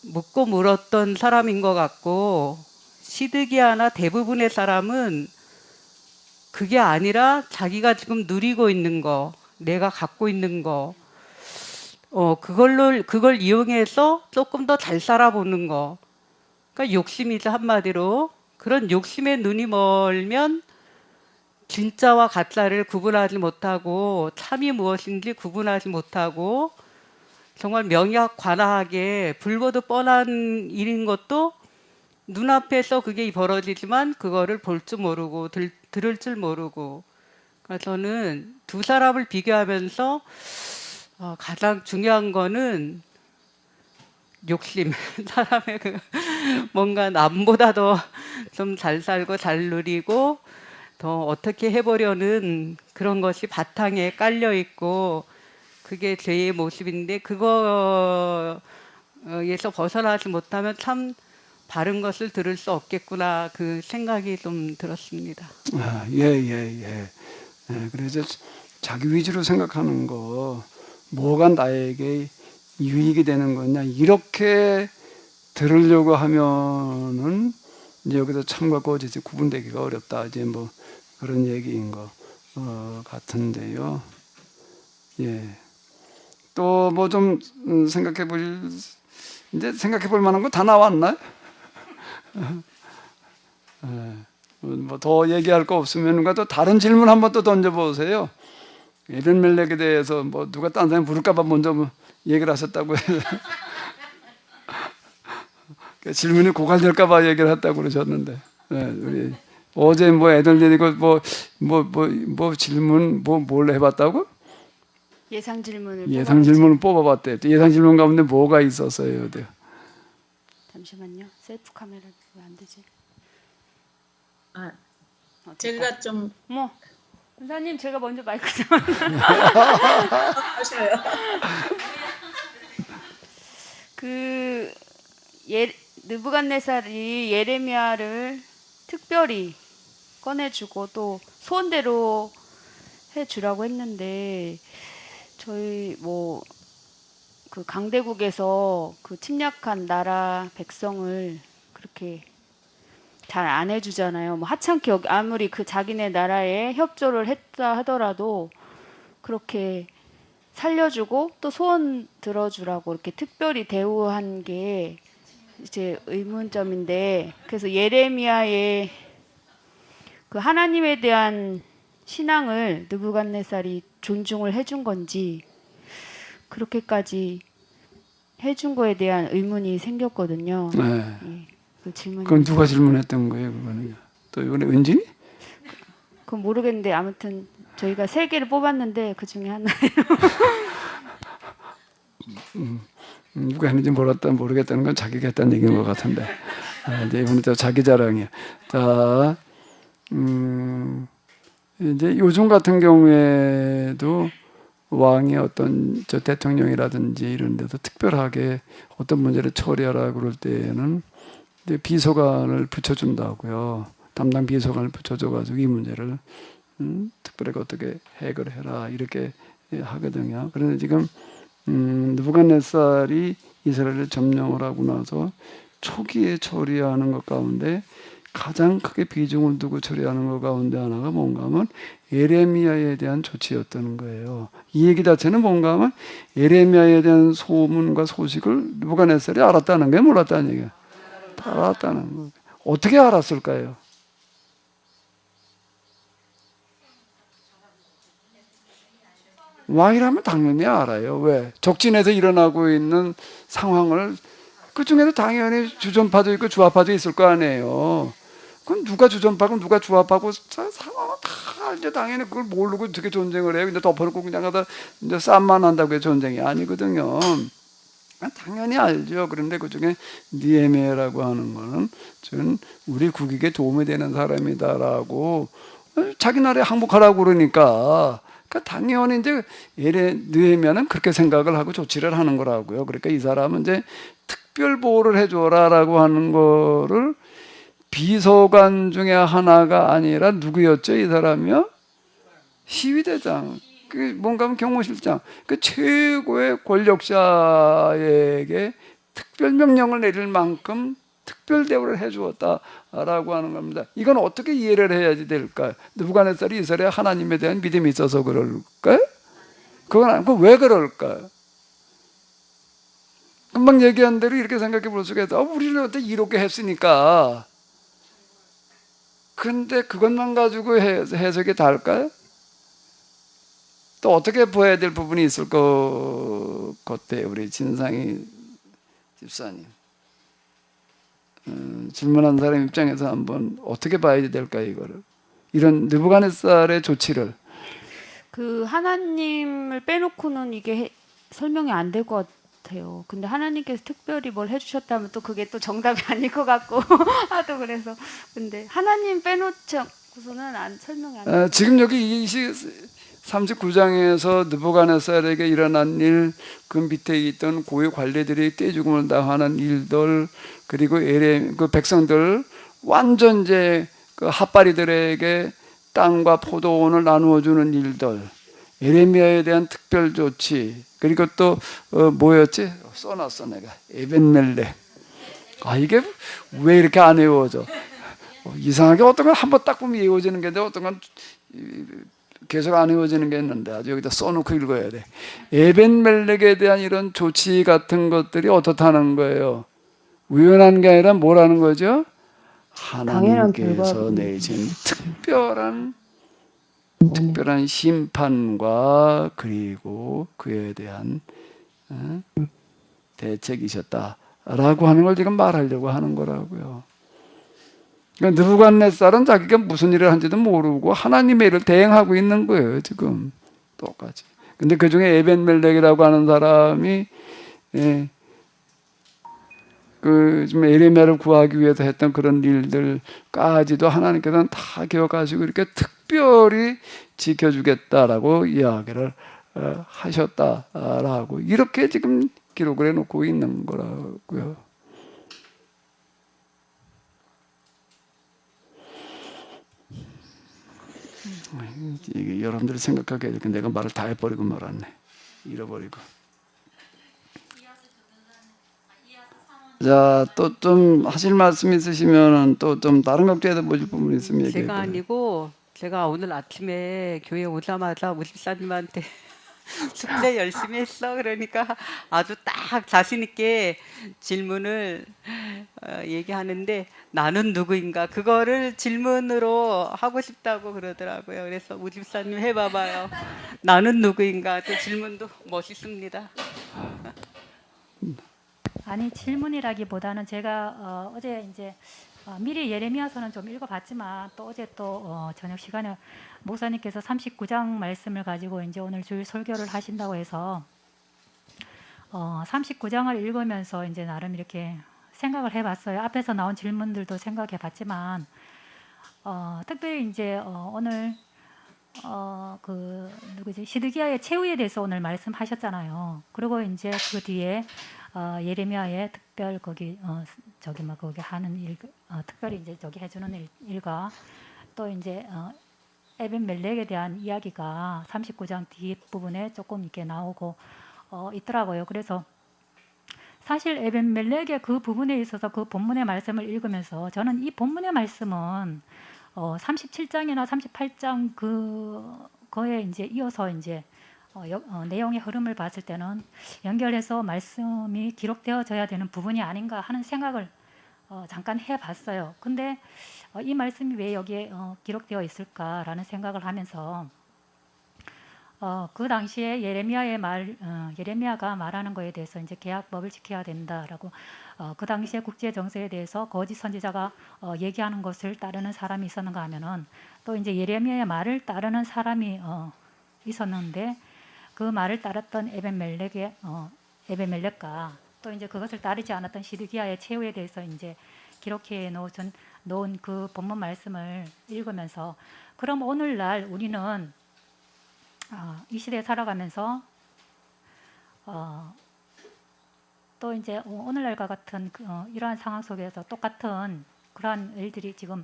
묻고 물었던 사람인 것 같고, 시드기야나 대부분의 사람은 그게 아니라 자기가 지금 누리고 있는 거, 내가 갖고 있는 거, 그걸 이용해서 조금 더 잘 살아보는 거. 그러니까 욕심이죠, 한마디로. 그런 욕심에 눈이 멀면 진짜와 가짜를 구분하지 못하고, 참이 무엇인지 구분하지 못하고, 정말 명약관화하게 불보듯 뻔한 일인 것도 눈앞에서 그게 벌어지지만 그거를 볼 줄 모르고 들을 줄 모르고. 그러니까 저는 두 사람을 비교하면서 가장 중요한 거는 욕심. 사람의 그 뭔가 남보다 더 좀 잘 살고 잘 누리고 더 어떻게 해보려는 그런 것이 바탕에 깔려 있고, 그게 죄의 모습인데 그거에서 벗어나지 못하면 참 바른 것을 들을 수 없겠구나, 그 생각이 좀 들었습니다. 예. 그래서 자기 위주로 생각하는 거, 뭐가 나에게 유익이 되는 거냐, 이렇게 들으려고 하면은 이제 여기서 참과 거짓이 구분되기가 어렵다, 이제 뭐 그런 얘기인 것 같은데요. 예. 또 뭐 좀 이제 생각해 볼 만한 거 다 나왔나요? 뭐 더 얘기할 거 없으면 또 다른 질문 한번 또 던져보세요. 에벤멜렉에 대해서 뭐 누가 딴 사람 부를까봐 먼저 뭐 얘기를 하셨다고 해요. 질문이 고갈될까봐 얘기를 했다고 그러셨는데, 우리 어제 뭐 애들 데리고 뭐 질문 뭘 해봤다고? 예상 질문을 뽑아봤대. 또 예상 질문 가운데 뭐가 있었어요? 잠시만요. 셀프 카메라 왜 안 되지? 제가 좀 어머, 선사님 제가 먼저 마이크 좀. 하셔요. 느부갓네살이 예레미야를 특별히 꺼내주고 또 소원대로 해주라고 했는데, 저희 그 강대국에서 그 침략한 나라 백성을 그렇게 잘 안 해주잖아요. 뭐 하찮게 아무리 그 자기네 나라에 협조를 했다 하더라도 그렇게 살려주고 또 소원 들어주라고 이렇게 특별히 대우한 게 이제 의문점인데, 그래서 예레미야의 그 하나님에 대한 신앙을 느부갓네살이 존중을 해준 건지, 그렇게까지 해준 거에 대한 의문이 생겼거든요. 네. 예, 그 질문이. 그건 누가 질문했던 거예요, 그거는? 또 이번에 은진이? 그건 모르겠는데 아무튼 저희가 3개를 뽑았는데 그 중에 하나예요. 누가 했는지 모르겠다는 건 자기가 했다는 얘기인 것 같은데. 이제 이번에 또 자기 자랑이에요. 자, 이제 요즘 같은 경우에도 왕이 어떤 대통령이라든지 이런 데서 특별하게 어떤 문제를 처리하라 그럴 때는 이제 비서관을 붙여준다고요. 담당 비서관을 붙여줘가지고 이 문제를 특별하게 어떻게 해결해라 이렇게 하거든요. 그런데 지금 느부갓네살이 이스라엘을 점령을 하고 나서 초기에 처리하는 것 가운데 가장 크게 비중을 두고 처리하는 것 가운데 하나가 뭔가 하면 예레미야에 대한 조치였다는 거예요. 이 얘기 자체는 뭔가 하면 예레미야에 대한 소문과 소식을 느부갓네살이 알았다는 게 몰랐다는 얘기예요. 다 알았다는 거. 어떻게 알았을까요? 왕이라면 당연히 알아요. 왜? 적진에서 일어나고 있는 상황을 그 중에도 당연히 주전파도 있고 주화파도 있을 거 아니에요. 그럼 누가 주전파고 누가 주화파고 상황은 다 이제 당연히 그걸 모르고 어떻게 전쟁을 해요. 근데 덮어놓고 그냥 하다 이제 싸움만 한다고 해서 전쟁이 아니거든요. 당연히 알죠. 그런데 그중에 느헤미야라고 하는 거는 저는 우리 국익에 도움이 되는 사람이다라고 자기 나라에 항복하라고 그러니까 당연히 이제 느헤미야는 그렇게 생각을 하고 조치를 하는 거라고요. 그러니까 이 사람은 이제 특별 보호를 해줘라라고 하는 거를 비서관 중에 하나가 아니라 누구였죠? 이 사람이요? 시위대장. 뭔가 하면 경호실장. 최고의 권력자에게 특별 명령을 내릴 만큼 특별 대우를 해주었다라고 하는 겁니다. 이건 어떻게 이해를 해야지 될까요? 느부갓네살이 이스라엘 하나님에 대한 믿음이 있어서 그럴까요? 그건 아니고 왜 그럴까요? 금방 얘기한 대로 이렇게 생각해 볼 수가 있다. 우리는 어때 이렇게 했으니까. 근데 그것만 가지고 해석이 다를까요? 또 어떻게 보아야 될 부분이 있을 것 같아요, 우리 진상희 집사님. 질문한 사람 입장에서 한번 어떻게 봐야 될까요, 이거를? 이런 느부갓네살의 조치를. 하나님을 빼놓고는 이게 설명이 안 될 것 같아요. 근데 하나님께서 특별히 뭘 해주셨다면 또 그게 또 정답이 아닐 것 같고 하도 그래서 근데 하나님 빼놓고서는 설명이 안 돼요. 지금 여기 39장에서 느부갓네살에게 일어난 일, 그 밑에 있던 고위 관리들이 떼죽음을 당하는 일들, 그리고 그 백성들 완전 이제 그 핫바리들에게 땅과 포도원을 나누어 주는 일들, 예레미야에 대한 특별 조치, 그리고 또 뭐였지? 써놨어 내가. 에벤멜렉. 이게 왜 이렇게 안 외워져? 이상하게 어떤 건 한번 딱 보면 외워지는 게 있는데 어떤 건 계속 안 외워지는 게 있는데 아주 여기다 써놓고 읽어야 돼. 에벤멜렉에 대한 이런 조치 같은 것들이 어떻다는 거예요? 우연한 게 아니라 뭐라는 거죠? 하나님께서 내신 특별한 심판과 그리고 그에 대한 대책이셨다라고 하는 걸 지금 말하려고 하는 거라고요. 그러니까 느부갓네살은 자기가 무슨 일을 한지도 모르고 하나님의 일을 대행하고 있는 거예요, 지금 똑같이. 근데 그 중에 에벤멜렉이라고 하는 사람이 좀 예레미야를 구하기 위해서 했던 그런 일들까지도 하나님께서는 다 기억하시고 이렇게 특별히 지켜주겠다라고 이야기를 하셨다라고 이렇게 지금 기록을 해놓고 있는 거라고요. 이게 여러분들이 생각하게 해야 돼. 내가 말을 다 해버리고 말았네. 잃어버리고. 자, 또 좀 하실 말씀 있으시면은 또 좀 다른 걱정해서 보실 부분 있으면 얘기해. 제가 아니고 제가 오늘 아침에 교회 오자마자 무집사님한테 숙제 열심히 했어. 그러니까 아주 딱 자신 있게 질문을 얘기하는데 나는 누구인가 그거를 질문으로 하고 싶다고 그러더라고요. 그래서 무집사님 해봐봐요. 나는 누구인가 그 질문도 멋있습니다. 아니 질문이라기보다는 제가 어제 이제 미리 예레미야서는 좀 읽어봤지만 또 어제 또 저녁 시간에 목사님께서 39장 말씀을 가지고 이제 오늘 주일 설교를 하신다고 해서 39장을 읽으면서 이제 나름 이렇게 생각을 해봤어요. 앞에서 나온 질문들도 생각해봤지만 특별히 이제 오늘 그 누구지 시드기야의 최후에 대해서 오늘 말씀하셨잖아요. 그리고 이제 그 뒤에 예레미야의 특별 거기 거기 하는 일 특별히 이제 저기 해주는 일과 또 이제 에벤멜렉에 대한 이야기가 39장 뒷부분에 조금 이렇게 나오고 있더라고요. 그래서 사실 에벤멜렉의 그 부분에 있어서 그 본문의 말씀을 읽으면서 저는 이 본문의 말씀은 37장이나 38장 그거에 이제 이어서 이제 내용의 흐름을 봤을 때는 연결해서 말씀이 기록되어져야 되는 부분이 아닌가 하는 생각을 잠깐 해봤어요. 근데 이 말씀이 왜 여기에 기록되어 있을까라는 생각을 하면서 그 당시에 예레미야가 말하는 거에 대해서 이제 계약법을 지켜야 된다라고 그 당시에 국제 정세에 대해서 거짓 선지자가 얘기하는 것을 따르는 사람이 있었는가 하면은 또 이제 예레미야의 말을 따르는 사람이 있었는데 그 말을 따랐던 에벤멜렉과 또 이제 그것을 따르지 않았던 시드기야의 최후에 대해서 이제 기록해 놓은 그 본문 말씀을 읽으면서 그럼 오늘날 우리는 이 시대에 살아가면서 또 이제 오늘날과 같은 이러한 상황 속에서 똑같은 그러한 일들이 지금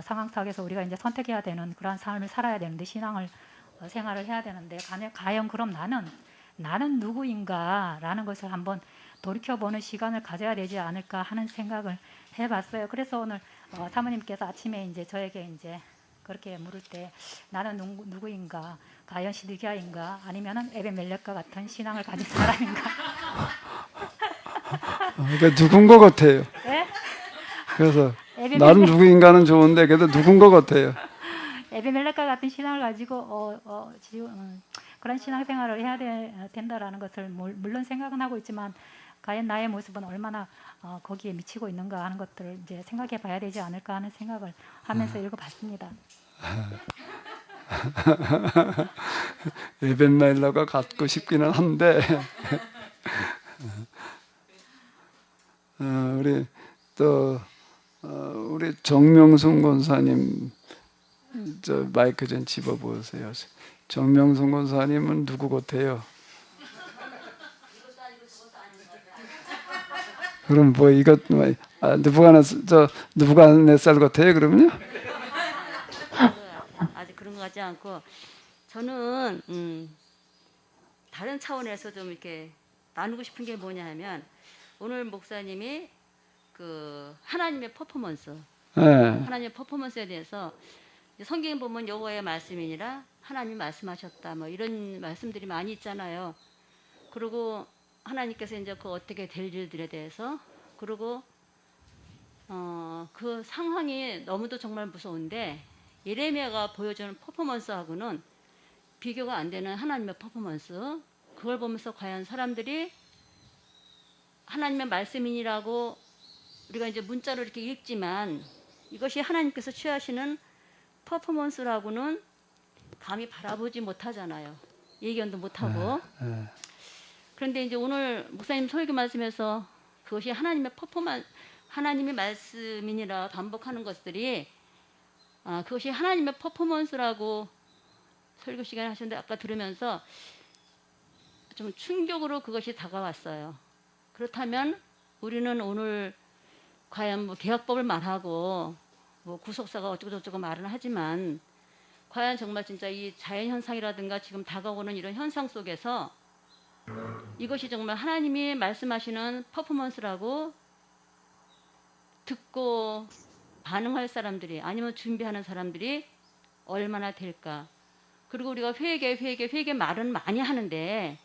상황 속에서 우리가 이제 선택해야 되는 그러한 삶을 살아야 되는데 신앙을 생활을 해야 되는데 과연 그럼 나는 누구인가라는 것을 한번 돌이켜보는 시간을 가져야 되지 않을까 하는 생각을 해봤어요. 그래서 오늘 사모님께서 아침에 이제 저에게 이제 그렇게 물을 때 나는 누구인가, 과연 시드기야인가, 아니면은 에벤멜렉과 같은 신앙을 가진 사람인가? 그러니까 누군 것 같아요. 네? 그래서 나는 누구인가는 좋은데 그래도 누군 것 같아요. 에벤멜렉과 같은 신앙을 가지고 그런 신앙생활을 해야 된다라는 것을 물론 생각은 하고 있지만 과연 나의 모습은 얼마나 거기에 미치고 있는가 하는 것들을 이제 생각해 봐야 되지 않을까 하는 생각을 하면서 읽어봤습니다. 에벤멜렉과 갖고 싶기는 한데 우리 또 우리 정명순 권사님 저 마이크 좀 집어보세요. 정명순 권사님은 누구 같아요? 그럼 뭐 이것 누부갓네살 같아요? 그러면요? 아직 그런 것 같지 않고 저는 다른 차원에서 좀 이렇게 나누고 싶은 게 뭐냐 하면 오늘 목사님이 그 하나님의 퍼포먼스, 네. 하나님의 퍼포먼스에 대해서 성경에 보면 여호와의 말씀이니라 하나님이 말씀하셨다 뭐 이런 말씀들이 많이 있잖아요. 그리고 하나님께서 이제 그 어떻게 될 일들에 대해서 그리고 그 상황이 너무도 정말 무서운데 예레미야가 보여주는 퍼포먼스하고는 비교가 안 되는 하나님의 퍼포먼스 그걸 보면서 과연 사람들이 하나님의 말씀이라고 우리가 이제 문자로 이렇게 읽지만 이것이 하나님께서 취하시는 퍼포먼스라고는 감히 바라보지 못하잖아요. 예견도 못하고. 그런데 이제 오늘 목사님 설교 말씀에서 그것이 하나님의 말씀이니라 반복하는 것들이 그것이 하나님의 퍼포먼스라고 설교 시간에 하셨는데 아까 들으면서 좀 충격으로 그것이 다가왔어요. 그렇다면 우리는 오늘 과연 뭐 개혁법을 말하고 뭐 구속사가 어쩌고저쩌고 말은 하지만 과연 정말 진짜 이 자연현상이라든가 지금 다가오는 이런 현상 속에서 이것이 정말 하나님이 말씀하시는 퍼포먼스라고 듣고 반응할 사람들이 아니면 준비하는 사람들이 얼마나 될까. 그리고 우리가 회개 말은 많이 하는데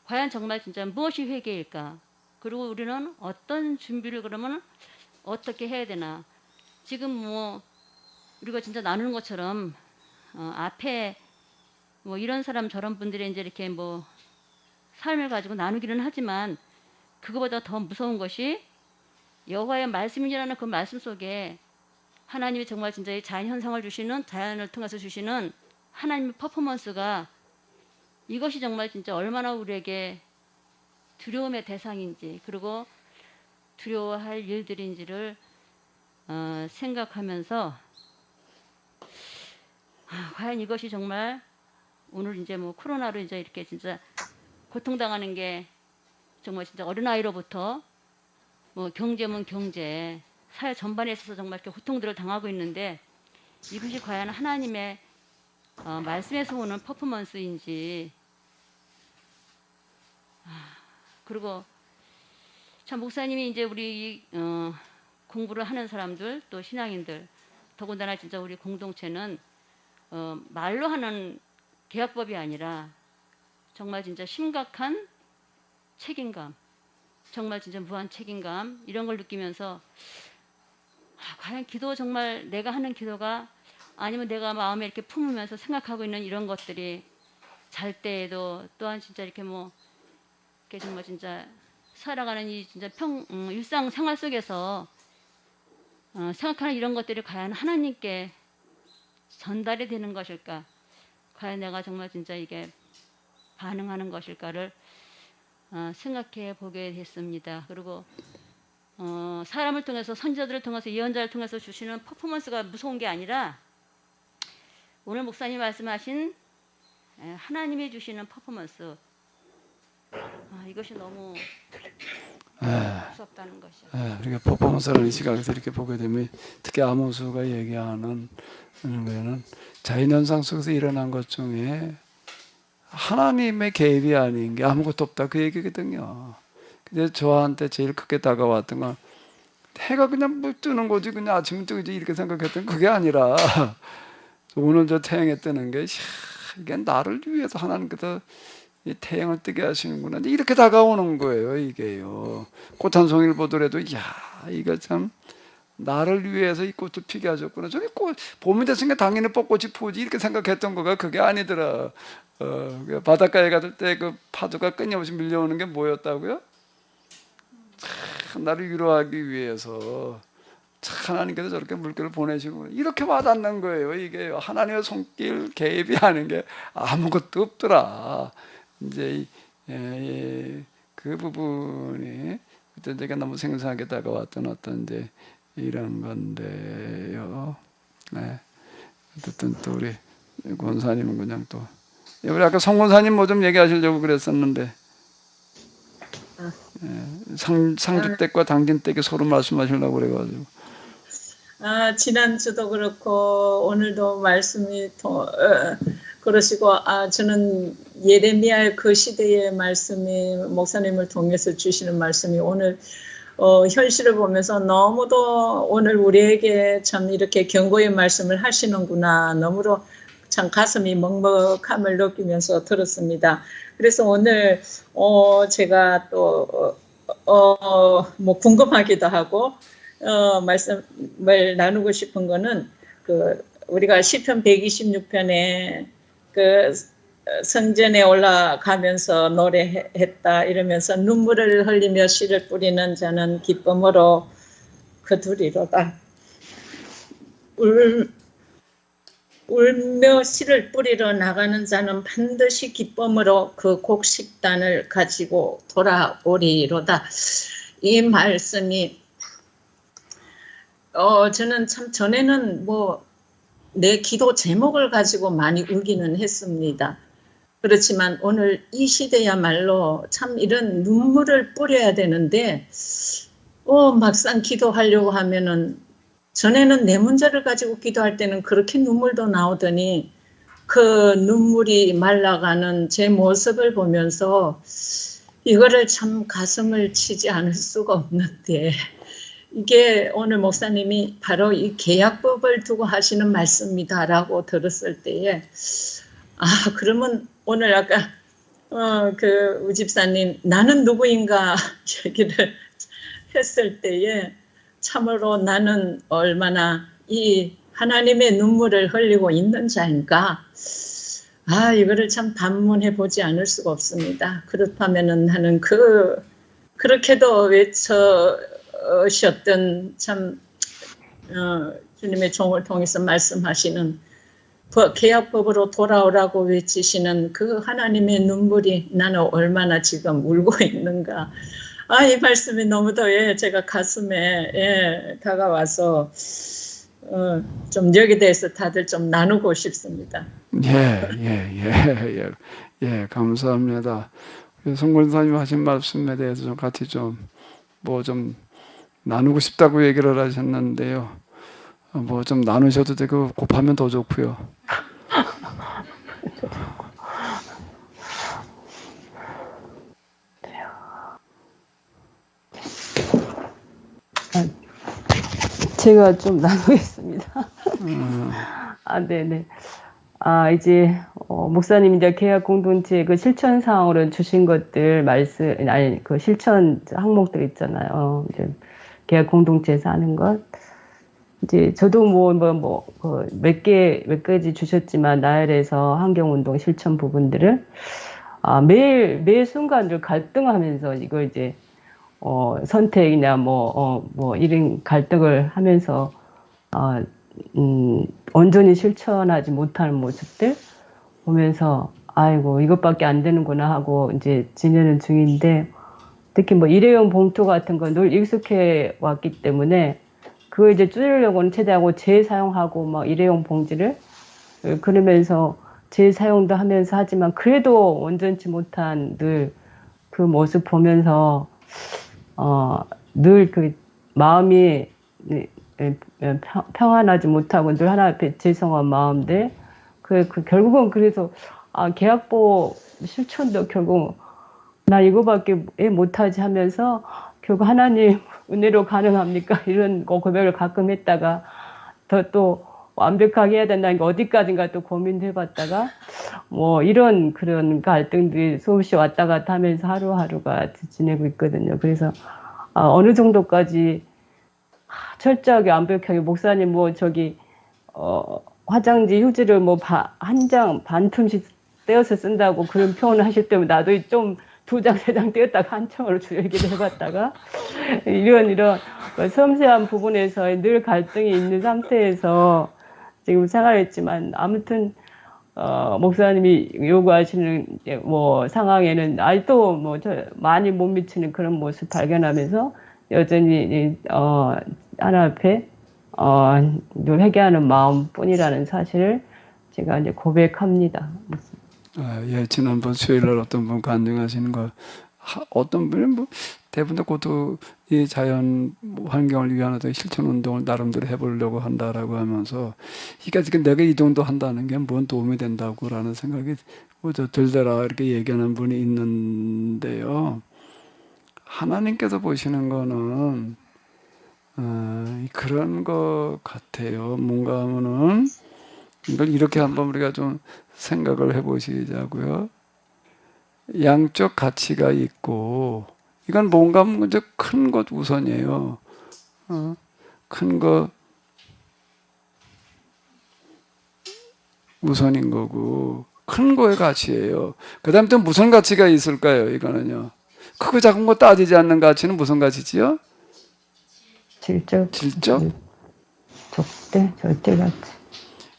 과연 정말 진짜 무엇이 회개일까. 그리고 우리는 어떤 준비를 그러면 어떻게 해야 되나. 지금 뭐 우리가 진짜 나누는 것처럼 앞에 뭐 이런 사람 저런 분들이 이제 이렇게 뭐 삶을 가지고 나누기는 하지만 그거보다 더 무서운 것이 여호와의 말씀이라는 그 말씀 속에 하나님이 정말 진짜 이 자연 현상을 주시는 자연을 통해서 주시는 하나님의 퍼포먼스가 이것이 정말 진짜 얼마나 우리에게 두려움의 대상인지 그리고 두려워할 일들인지를 생각하면서 과연 이것이 정말 오늘 이제 뭐 코로나로 이제 이렇게 진짜 고통당하는 게 정말 진짜 어린아이로부터 뭐 경제면 경제 사회 전반에 있어서 정말 이렇게 고통들을 당하고 있는데 이것이 과연 하나님의 말씀에서 오는 퍼포먼스인지 그리고 참 목사님이 이제 우리 공부를 하는 사람들 또 신앙인들 더군다나 진짜 우리 공동체는 말로 하는 개혁법이 아니라 정말 진짜 심각한 책임감 정말 진짜 무한 책임감 이런 걸 느끼면서 과연 기도 정말 내가 하는 기도가 아니면 내가 마음에 이렇게 품으면서 생각하고 있는 이런 것들이 잘 때에도 또한 진짜 이렇게 뭐 이렇게 정말 진짜 살아가는 이 진짜 일상 생활 속에서 생각하는 이런 것들이 과연 하나님께 전달이 되는 것일까? 과연 내가 정말 진짜 이게 반응하는 것일까를 생각해 보게 됐습니다. 그리고 사람을 통해서 선지자들을 통해서 예언자를 통해서 주시는 퍼포먼스가 무서운 게 아니라 오늘 목사님 말씀하신 하나님이 주시는 퍼포먼스 이것이 너무 무섭다는 것이요. 우리가 퍼포먼스라는 시각에서 이렇게 보게 되면 특히 아모스가 얘기하는 거는 자연현상 속에서 일어난 것 중에 하나님의 개입이 아닌 게 아무것도 없다 그 얘기거든요. 근데 저한테 제일 크게 다가왔던 건 해가 그냥 뭐 뜨는 거지 그냥 아침에 뜨지 이렇게 생각했던 그게 아니라 오늘 저 태양에 뜨는 게 이게 나를 위해서 하나님께서 이 태양을 뜨게 하시는구나 이렇게 다가오는 거예요. 이게요. 꽃 한 송이를 보더라도 야 이거 참 나를 위해서 이 꽃을 피게 하셨구나. 저기 꽃 봄이 됐으니까 당연히 벚꽃이 피우지 이렇게 생각했던 거가 그게 아니더라. 바닷가에 갔을 때 그 파도가 끊임없이 밀려오는 게 뭐였다고요? 참 나를 위로하기 위해서 참 하나님께서 저렇게 물결을 보내시고 이렇게 와닿는 거예요. 이게 하나님의 손길 개입이 하는 게 아무것도 없더라. 이제 그 부분이 그때 제가 너무 생생하게 다가왔던 어떤 이제 이런 건데요. 네. 어쨌든 또 우리 권사님은 그냥 또 우리 아까 송 권사님 뭐 좀 얘기하시려고 그랬었는데 상주댁과 당진댁이 서로 말씀하시려고 그래가지고 지난주도 그렇고 오늘도 말씀이 그러시고 저는 예레미야의 그 시대의 말씀이 목사님을 통해서 주시는 말씀이 오늘 현실을 보면서 너무도 오늘 우리에게 참 이렇게 경고의 말씀을 하시는구나 너무도 참 가슴이 먹먹함을 느끼면서 들었습니다. 그래서 오늘 제가 또 뭐 궁금하기도 하고 말씀을 나누고 싶은 거는 그 우리가 시편 126편에 그 성전에 올라가면서 노래했다 이러면서 눈물을 흘리며 씨를 뿌리는 자는 기쁨으로 거두리로다. 울며 씨를 뿌리러 나가는 자는 반드시 기쁨으로 그 곡식단을 가지고 돌아오리로다. 이 말씀이 저는 참 전에는 뭐 내 기도 제목을 가지고 많이 울기는 했습니다. 그렇지만 오늘 이 시대야말로 참 이런 눈물을 뿌려야 되는데 막상 기도하려고 하면은 전에는 내 문제를 가지고 기도할 때는 그렇게 눈물도 나오더니 그 눈물이 말라가는 제 모습을 보면서 이거를 참 가슴을 치지 않을 수가 없는데 이게 오늘 목사님이 바로 이 계약법을 두고 하시는 말씀이다라고 들었을 때에 그러면 오늘 아까 그 우집사님 나는 누구인가 얘기를 했을 때에 참으로 나는 얼마나 이 하나님의 눈물을 흘리고 있는 자인가 이거를 참 반문해 보지 않을 수가 없습니다. 그렇다면은 나는 그렇게도 외쳐셨던 참 주님의 종을 통해서 말씀하시는 계약법으로 돌아오라고 외치시는 그 하나님의 눈물이 나는 얼마나 지금 울고 있는가. 이 말씀이 너무도 제가 가슴에 다가와서 좀 여기에 대해서 다들 좀 나누고 싶습니다. 예, 감사합니다. 송 권사님 하신 말씀에 대해서 좀 같이 좀 나누고 싶다고 얘기를 하셨는데요. 뭐 좀 나누셔도 되고 곱하면 더 좋고요. 제가 좀 나누겠습니다. 네네. 이제 목사님 이제 계약 공동체 그 실천 사항으로 주신 것들 그 실천 항목들 있잖아요. 이제 계약 공동체에서 하는 것. 이제 저도 몇 가지 주셨지만 나열해서 환경운동 실천 부분들을 매 순간을 갈등하면서 이걸 이제 선택이나 이런 갈등을 하면서 온전히 실천하지 못하는 모습들 보면서 아이고 이것밖에 안 되는구나 하고 이제 지내는 중인데, 특히 뭐 일회용 봉투 같은 거 늘 익숙해 왔기 때문에 그걸 이제 줄이려고는 최대하고 재사용하고 막 일회용 봉지를 그러면서 재사용도 하면서 하지만 그래도 온전치 못한 늘 그 모습 보면서 늘 그 마음이 평안하지 못하고 늘 하나 앞에 죄송한 마음들, 그 결국은 그래서 계약법 실천도 결국 나 이거밖에 못하지 하면서 결국 하나님 은혜로 가능합니까? 이런 고백을 가끔 했다가 또 완벽하게 해야 된다는 게 어디까지인가 또 고민해봤다가 뭐 이런 그런 갈등들이 수없이 왔다 갔다 하면서 하루하루가 지내고 있거든요. 그래서 어느 정도까지 철저하게 완벽하게 목사님 뭐 저기 화장지 휴지를 뭐 한 장 반품씩 떼어서 쓴다고 그런 표현을 하실 때면 나도 좀 2장, 3장 떼었다가 한 장으로 줄이기도 해봤다가 이런 섬세한 부분에서 늘 갈등이 있는 상태에서 지금 생활했지만 아무튼 목사님이 요구하시는 뭐 상황에는 아직도 뭐 많이 못 미치는 그런 모습 발견하면서 여전히 하나 앞에 늘 회개하는 마음뿐이라는 사실을 제가 이제 고백합니다. 예, 지난번 수요일날 어떤 분 간증하시는 거, 어떤 분은 뭐 대부분 고도 이 자연 환경을 위한 어떤 실천 운동을 나름대로 해보려고 한다라고 하면서, 이게 지금 내가 이 정도 한다는 게 뭔 도움이 된다고라는 생각이 들더라 이렇게 얘기하는 분이 있는데요. 하나님께서 보시는 거는 그런 것 같아요. 뭔가 하면은 이걸 이렇게 한번 우리가 좀 생각을 해보시자고요. 양적 가치가 있고, 이건 뭔가 먼저 큰 것 우선이에요. 큰 것 우선인 거고, 큰 거의 가치예요. 그 다음에 또 무슨 가치가 있을까요? 이거는요. 크고 작은 거 따지지 않는 가치는 무슨 가치지요? 질적? 절대 가치.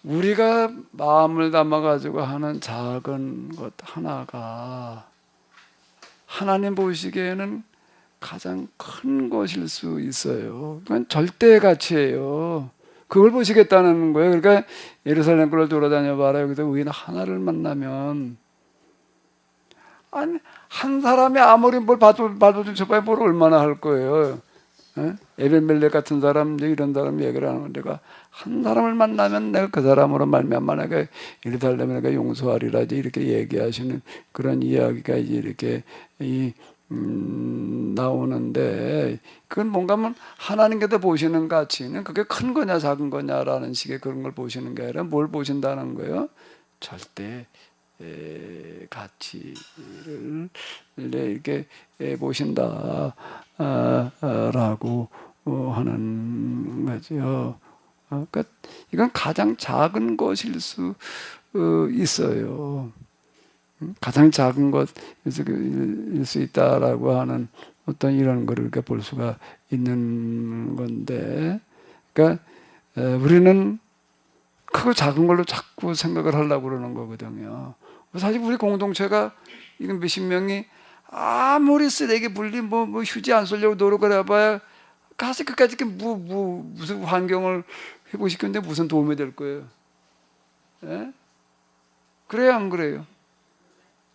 우리가 마음을 담아가지고 하는 작은 것 하나가 하나님 보시기에는 가장 큰 것일 수 있어요. 그건 절대 가치예요. 그걸 보시겠다는 거예요. 그러니까 예루살렘 굴을 돌아다녀 봐라. 여기서 우리는 하나를 만나면, 아니 한 사람이 아무리 뭘 봐도 저봐야 뭘 얼마나 할 거예요. 에벤멜렉 같은 사람, 이런 사람 얘기를 하는 건, 내가 한 사람을 만나면 내가 그 사람으로 말미암아 내가 예루살렘을 내가 용서하리라 이렇게 얘기하시는 그런 이야기가 이제 이렇게 나오는데, 그건 뭔가 하면 하나님께서 보시는 가치는 그게 큰 거냐 작은 거냐라는 식의 그런 걸 보시는 게 아니라 뭘 보신다는 거예요? 절대 가치를 이렇게 보신다라고 하는 거죠. 그러니까 이건 가장 작은 것일 수 있어요. 가장 작은 것일 수 있다라고 하는 어떤 이런 거를 이렇게 볼 수가 있는 건데, 그러니까 우리는 크고 작은 걸로 자꾸 생각을 하려고 그러는 거거든요. 사실 우리 공동체가 이건 몇십 명이 아무리 쓰레기 분리 뭐 휴지 안 쓰려고 노력을 해봐야 가서 끝까지 무슨 환경을 회복시키는데 무슨 도움이 될 거예요? 예? 그래요, 안 그래요?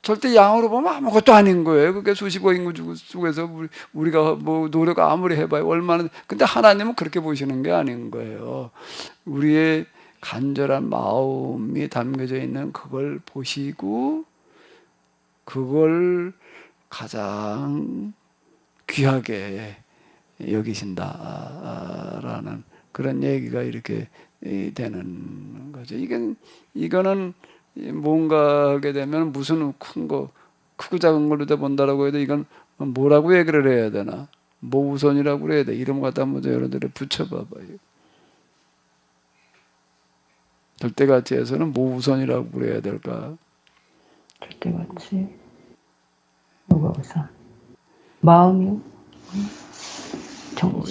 절대 양으로 보면 아무것도 아닌 거예요. 그게 수십억 인구 중에서 우리가 뭐 노력 아무리 해봐요. 얼마나. 근데 하나님은 그렇게 보시는 게 아닌 거예요. 우리의 간절한 마음이 담겨져 있는 그걸 보시고 그걸 가장 귀하게 여기신다라는 그런 얘기가 이렇게 되는 거죠. 이거는 뭔가 하게 되면 무슨 큰 거, 크고 작은 걸로 본다라고 해도 이건 뭐라고 얘기를 해야 되나? 뭐 우선이라고 그래야 돼? 이름 갖다 먼저 여러분들이 붙여봐봐요. 절대가치에서는 뭐 우선이라고 그래야 될까? 절대가치 뭐가 우선? 마음이요?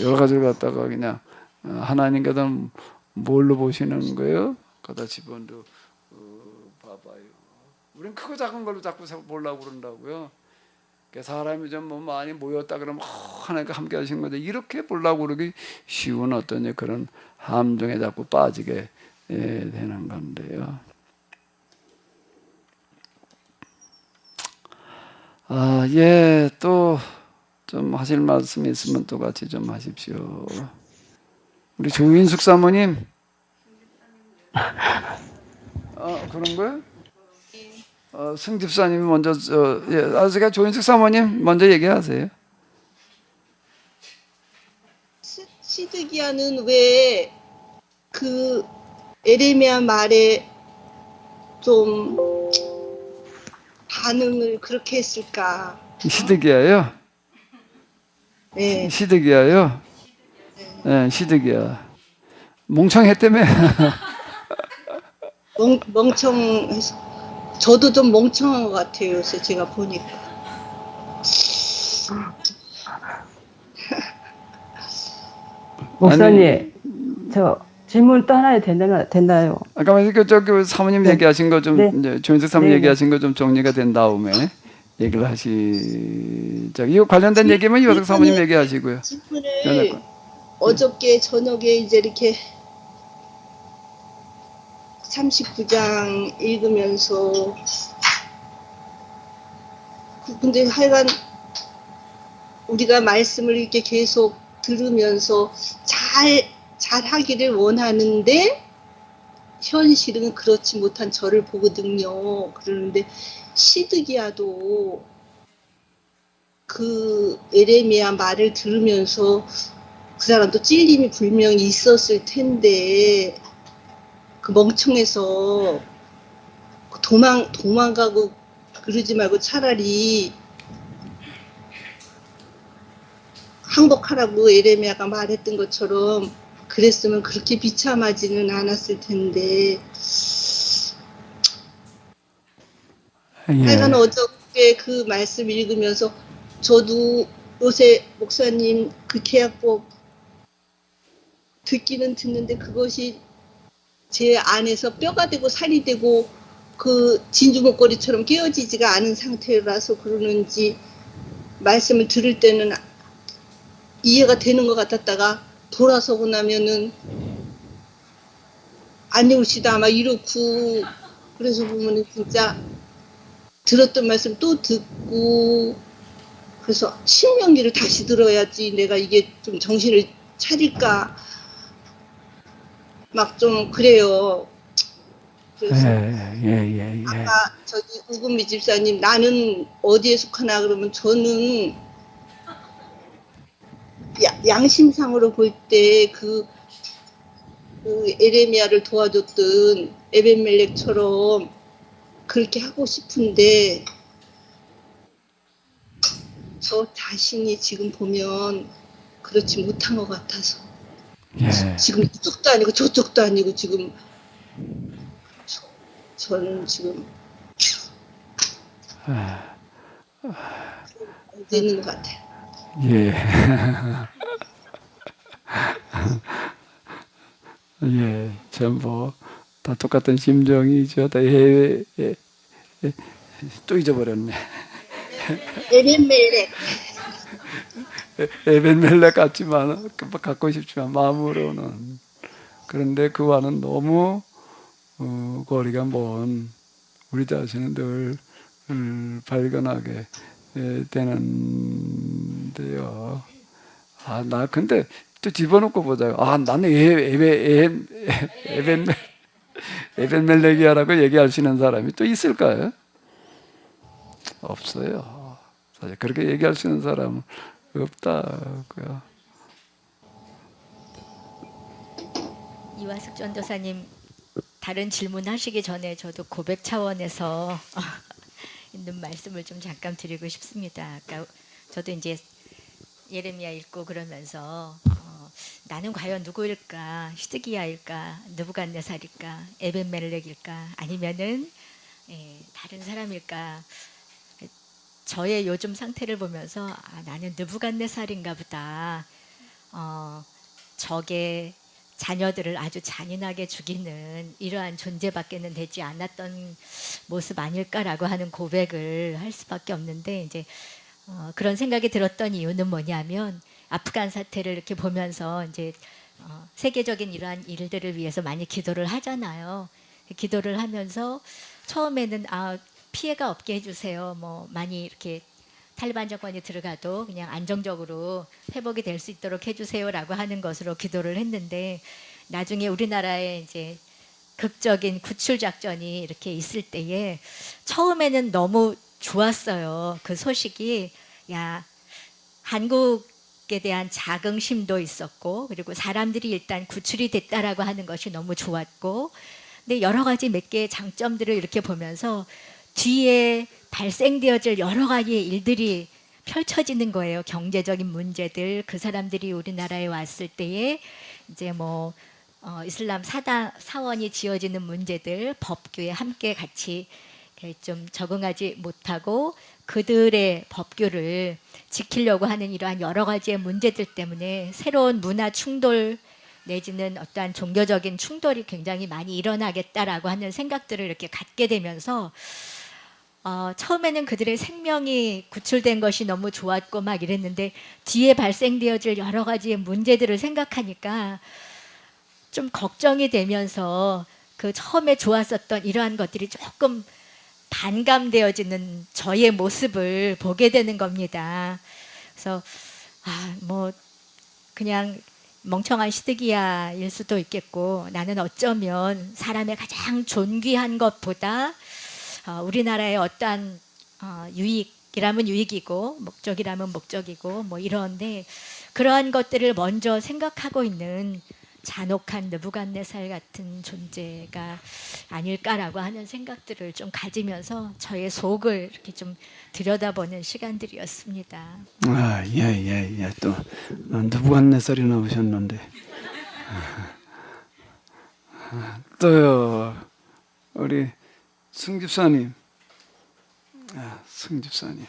여러 가지를 갖다가 그냥 하나님께서는 뭘로 보시는 거예요? 갖다 집어넣어 봐봐요. 우리는 크고 작은 걸로 자꾸 보려고 그런다고요. 사람이 좀 뭐 많이 모였다 그러면 하나님과 함께 하신 건데 이렇게 보려고 그러기 쉬운 어떤 그런 함정에 자꾸 빠지게 되는 건데요. 예, 또 좀 하실 말씀이 있으면 또 같이 좀 하십시오. 우리 조인숙 사모님. 그런 거요? 승집사님이 먼저 제가 조인숙 사모님 먼저 얘기하세요. 시드기야는 왜 그 에레미야 말에 좀 반응을 그렇게 했을까? 시드기야요? 네. 시드기야요? 네, 시드기야. 멍청했다며? 멍청해서 저도 좀 멍청한 것 같아요. 요새 제가 보니까. 목사님, 저 질문 또 하나 됐나요? 잠깐만, 그 사모님 네. 얘기하신 거 좀, 네. 이제 조인숙 사모님 네, 얘기하신 거 좀 정리가 된 다음에 얘기를 하시자. 이거 관련된 얘기면 이호석 사모님 얘기하시고요. 질문을 어저께 저녁에 이제 이렇게 39장 읽으면서 근데 하여간 우리가 말씀을 이렇게 계속 들으면서 잘 하기를 원하는데 현실은 그렇지 못한 저를 보거든요. 그러는데 시드기야도 그 에레미야 말을 들으면서 그 사람도 찔림이 분명히 있었을 텐데 그 멍청해서 도망가고 그러지 말고 차라리 항복하라고 에레미야가 말했던 것처럼 그랬으면 그렇게 비참하지는 않았을 텐데. 하여간 어저께 그 말씀 읽으면서 저도 요새 목사님 그 계약법 듣기는 듣는데 그것이 제 안에서 뼈가 되고 살이 되고 그 진주 목걸이처럼 깨어지지가 않은 상태라서 그러는지 말씀을 들을 때는 이해가 되는 것 같았다가 돌아서고 나면은 아니올시다 아마 이렇고 그래서 보면은 진짜 들었던 말씀 또 듣고 그래서 신명기를 다시 들어야지 내가 이게 좀 정신을 차릴까 막 좀 그래요. 그래서 아까 저기 우금미 집사님 나는 어디에 속하나 그러면 저는 양심상으로 볼 때 그 에레미야를 도와줬던 에벤멜렉처럼 그렇게 하고 싶은데 저 자신이 지금 보면 그렇지 못한 것 같아서 지금 이쪽도 아니고 저쪽도 아니고 지금 저는 지금 되는 것 같아요. 예. 예, 전부 다 똑같은 심정이죠. 다 또 잊어버렸네. 에벤멜렉. 에벤멜렉 같지만 갖고 싶지만 마음으로는 그런데 그와는 너무 거리가 먼 우리 자신은 늘 발견하게 되는데요. 나 근데 또 집어넣고 보자요. 나는 에벤멜렉이야라고 얘기할 수 있는 사람이 또 있을까요? 없어요. 사실 그렇게 얘기할 수 있는 사람은 없다고요. 이화숙 전도사님 다른 질문하시기 전에 저도 고백 차원에서 있는 말씀을 좀 잠깐 드리고 싶습니다. 아까 저도 이제 예레미야 읽고 그러면서 나는 과연 누구일까? 시드기야일까? 느부갓네살일까? 에벤멜렉일까? 아니면은 다른 사람일까? 저의 요즘 상태를 보면서 나는 느부갓네살인가 보다. 적의 자녀들을 아주 잔인하게 죽이는 이러한 존재밖에는 되지 않았던 모습 아닐까라고 하는 고백을 할 수밖에 없는데 이제 그런 생각이 들었던 이유는 뭐냐면 아프간 사태를 이렇게 보면서 이제 세계적인 이러한 일들을 위해서 많이 기도를 하잖아요. 기도를 하면서 처음에는 피해가 없게 해주세요. 뭐 많이 이렇게 탈리반 정권이 들어가도 그냥 안정적으로 회복이 될 수 있도록 해주세요라고 하는 것으로 기도를 했는데 나중에 우리나라에 이제 극적인 구출 작전이 이렇게 있을 때에 처음에는 너무 좋았어요. 그 소식이 야 한국에 대한 자긍심도 있었고 그리고 사람들이 일단 구출이 됐다라고 하는 것이 너무 좋았고 근데 여러 가지 몇 개의 장점들을 이렇게 보면서 뒤에 발생되어질 여러 가지의 일들이 펼쳐지는 거예요. 경제적인 문제들, 그 사람들이 우리나라에 왔을 때에 이제 뭐 이슬람 사원이 지어지는 문제들, 법규에 함께 같이 좀 적응하지 못하고 그들의 법규를 지키려고 하는 이러한 여러 가지의 문제들 때문에 새로운 문화 충돌 내지는 어떠한 종교적인 충돌이 굉장히 많이 일어나겠다라고 하는 생각들을 이렇게 갖게 되면서 처음에는 그들의 생명이 구출된 것이 너무 좋았고 막 이랬는데 뒤에 발생되어질 여러 가지의 문제들을 생각하니까 좀 걱정이 되면서 그 처음에 좋았었던 이러한 것들이 조금 반감되어지는 저의 모습을 보게 되는 겁니다. 그래서 뭐 그냥 멍청한 시드기야일 수도 있겠고 나는 어쩌면 사람의 가장 존귀한 것보다 우리나라의 어떠한 유익이라면 유익이고 목적이라면 목적이고 뭐 이런데 그러한 것들을 먼저 생각하고 있는 잔혹한 느부갓네살 같은 존재가 아닐까라고 하는 생각들을 좀 가지면서 저의 속을 이렇게 좀 들여다보는 시간들이었습니다. 예. 또 느부갓네살이 나오셨는데 또요 우리 승집사님. 승집사님.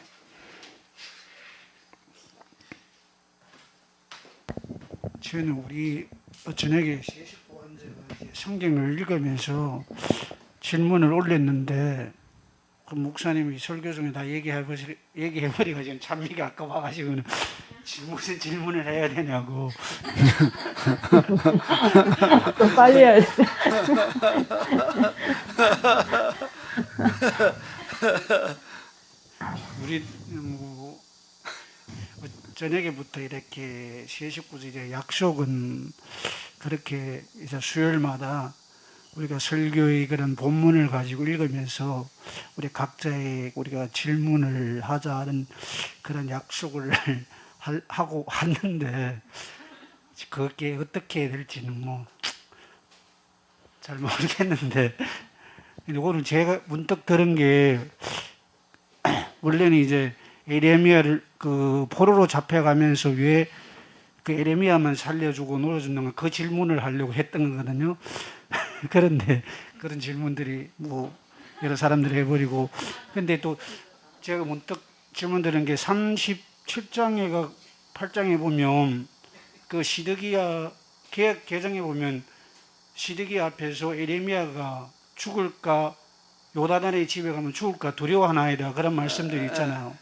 저는 우리 저녁에 성경을 읽으면서 질문을 올렸는데 그 목사님이 설교 중에 다 얘기해버리가지고 찬미가 아까 와가지고는 무슨 질문을 해야 되냐고. 좀 빨리 해야 돼. 우리 뭐 저녁에부터 이렇게 새 식구들의 약속은 그렇게 이제 수요일마다 우리가 설교의 그런 본문을 가지고 읽으면서 우리 각자의 우리가 질문을 하자는 그런 약속을 하고 왔는데 그게 어떻게 될지는 뭐 잘 모르겠는데 오늘 제가 문득 들은 게 원래는 이제 에레미야를 그 포로로 잡혀가면서 왜 그 에레미야만 살려주고 놀아준다는 그 질문을 하려고 했던 거거든요. 그런데 그런 질문들이 뭐 여러 사람들이 해버리고 근데 또 제가 문득 질문 드린 게 37장에 8장에 보면 그 시드기야 개역 개정에 보면 시드기야 앞에서 에레미야가 죽을까 요다단의 집에 가면 죽을까 두려워하나이다 그런 말씀들이 있잖아요.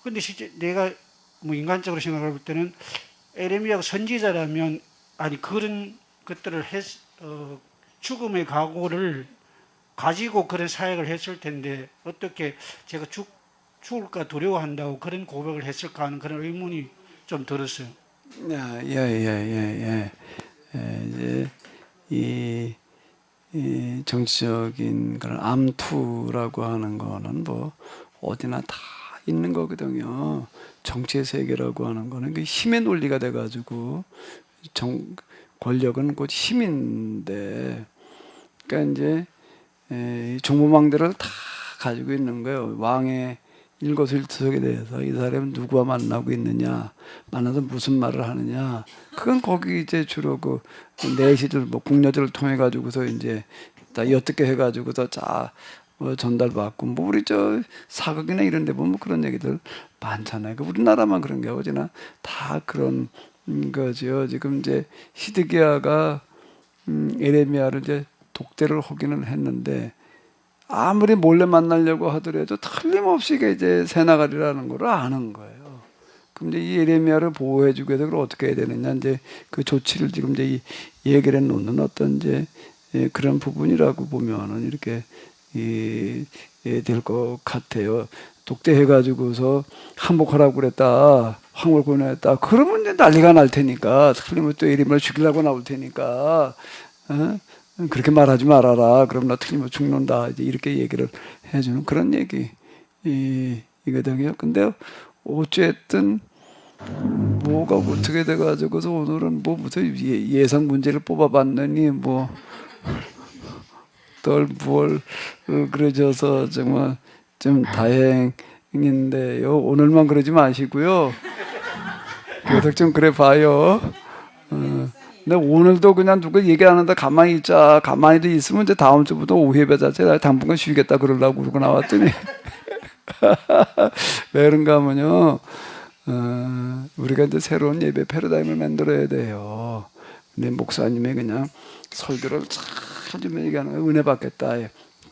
근데 실제 내가 뭐 인간적으로 생각해 볼 때는 에레미야가 선지자라면 아니 그런 것들을 죽음의 각오를 가지고 그런 사역을 했을 텐데 어떻게 제가 죽을까 두려워한다고 그런 고백을 했을까 하는 그런 의문이 좀 들었어요. 이제 이 정치적인 그런 암투라고 하는 거는 뭐 어디나 다 있는 거거든요. 정치의 세계라고 하는 거는 그 힘의 논리가 돼가지고 권력은 곧 힘인데, 그러니까 이제 정보망대를 다 가지고 있는 거예요. 왕의 일거수일투족에 대해서 이 사람은 누구와 만나고 있느냐, 만나서 무슨 말을 하느냐, 그건 거기 이제 주로 그 내시들 뭐 궁녀들을 통해 가지고서 이제 다 어떻게 해가지고서 뭐 전달받고 뭐 우리 저 사극이나 이런 데 보면 뭐 그런 얘기들 많잖아요. 그 우리나라만 그런 게 어디나 다 그런 거죠. 지금 이제 시드기야가 에레미야를 이제 독대를 하기는 했는데 아무리 몰래 만나려고 하더라도 틀림없이 이게 이제 새나가리라는 걸 아는 거예요. 그럼 이제 이 에레미야를 보호해주기 위해서 그걸 어떻게 해야 되느냐 이제 그 조치를 지금 이제 이 얘기를 놓는 어떤 이제 그런 부분이라고 보면은 이렇게 될 것 같아요. 독대해가지고서 항복하라고 그랬다, 황홀 권유했다. 그러면 이제 난리가 날 테니까 틀리면 또 에레미야를 죽이려고 나올 테니까. 그렇게 말하지 말아라. 그럼 나 틀리면 죽는다. 이제 이렇게 얘기를 해주는 그런 얘기거든요. 근데 어쨌든 뭐가 어떻게 돼가지고서 오늘은 뭐 무슨 예상 문제를 뽑아봤느니 뭐 뭘 그러셔서 정말 좀 다행인데요. 오늘만 그러지 마시고요. 계속 좀 그래 봐요. 근데 오늘도 그냥 누가 얘기 안 한다 가만히 있자. 가만히도 있으면 이제 다음 주부터 오후예배 자체 당분간 쉬겠다 그러려고 그러고 나왔더니 왜 그런가 하면요. 우리가 이제 새로운 예배 패러다임을 만들어야 돼요. 근데 목사님이 그냥 설교를 잘 좀 얘기하는 거예요. 은혜 받겠다.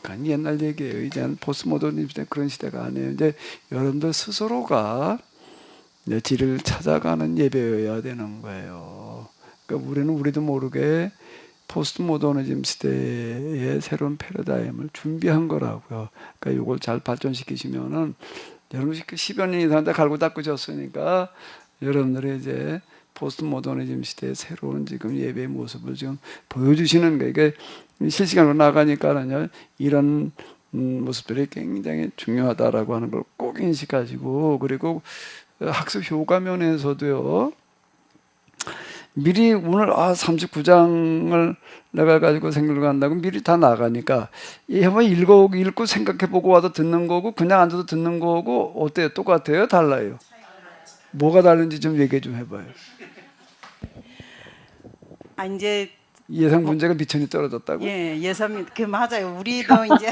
그러니까 옛날 얘기예요. 이제는 포스트모더니즘 시대 그런 시대가 아니에요. 이제 여러분들 스스로가 이제 길을 찾아가는 예배여야 되는 거예요. 그러니까 우리는 우리도 모르게 포스트모더니즘 시대의 새로운 패러다임을 준비한 거라고요. 그러니까 이걸 잘 발전시키시면은 여러분 10여 년 이상 다 갈고 닦으셨으니까 여러분들이 이제 포스트모더니즘 시대의 새로운 지금 예배의 모습을 지금 보여주시는 거예요. 이게 실시간으로 나가니까는요 이런 모습들이 굉장히 중요하다라고 하는 걸 꼭 인식하시고 그리고 학습 효과 면에서도요. 미리 오늘 39장을 내가 가지고 생각을 한다고 미리 다 나가니까 이 한번 읽고 생각해보고 와서 듣는 거고 그냥 앉아서 듣는 거고 어때요? 똑같아요? 달라요? 뭐가 다른지 좀 얘기 좀 해봐요. 이제 예상 문제가 미천이 떨어졌다고? 예, 예상 맞아요. 우리도 이제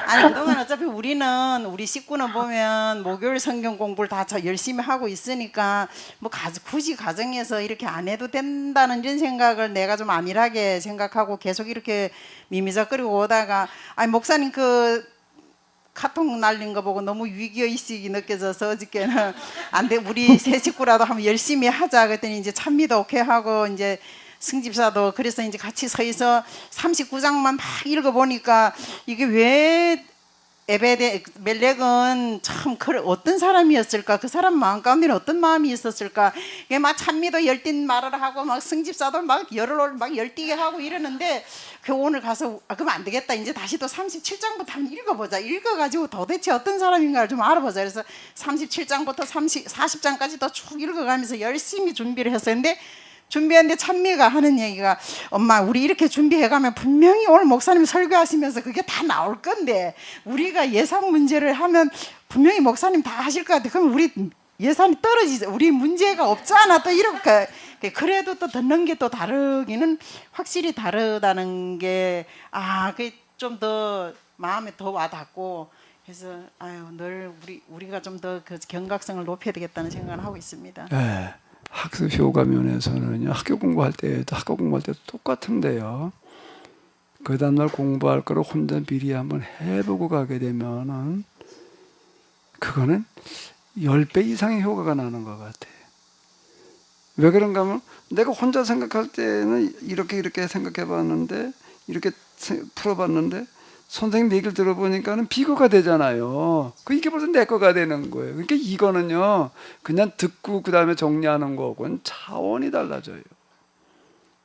아니 그동안 어차피 우리 식구는 보면 목요일 성경 공부를 다 열심히 하고 있으니까 뭐 굳이 가정에서 이렇게 안 해도 된다는 이런 생각을 내가 좀 안일하게 생각하고 계속 이렇게 미미적거리고 오다가 아니 목사님 그 카톡 날린 거 보고 너무 위기의식이 느껴져서 어저께는 안 돼 우리 세 식구라도 한번 열심히 하자 그랬더니 이제 찬미도 오케이 하고 이제 승집사도 그래서 이제 같이 서서 39장만 막 읽어보니까 이게 왜 에베멜렉은 참 어떤 사람이었을까? 그 사람 마음 가운데는 어떤 마음이 있었을까? 이게 막 찬미도 열띤 말을 하고 막 승집사도 막 열띠게 하고 이러는데 그 오늘 가서 그럼 안 되겠다. 이제 다시 또 37장부터 한번 읽어보자. 읽어가지고 도대체 어떤 사람인가를 좀 알아보자. 그래서 37장부터 40장까지 쭉 읽어가면서 열심히 준비를 했었는데 준비했는데 찬미가 하는 얘기가 엄마 우리 이렇게 준비해가면 분명히 오늘 목사님 설교하시면서 그게 다 나올 건데 우리가 예산 문제를 하면 분명히 목사님 다 하실 것 같아. 그럼 우리 예산이 떨어지죠. 우리 문제가 없잖아. 또 이렇게 그래도 또 듣는 게 또 다르기는 확실히 다르다는 게 그게 좀 더 마음에 더 와닿고 그래서 늘 우리가 좀 더 그 경각성을 높여야 되겠다는 생각을 하고 있습니다. 네. 학습 효과 면에서는요. 학교 공부할 때도 똑같은데요. 그 다음날 공부할 거를 혼자 미리 한번 해보고 가게 되면은 그거는 10배 이상의 효과가 나는 것 같아요. 왜 그런가 하면 내가 혼자 생각할 때는 이렇게 생각해봤는데 이렇게 풀어봤는데 선생님 얘기를 들어보니까는 비교가 되잖아요. 이게 벌써 내 거가 되는 거예요. 그러니까 이거는요, 그냥 듣고 그 다음에 정리하는 거하고는 차원이 달라져요.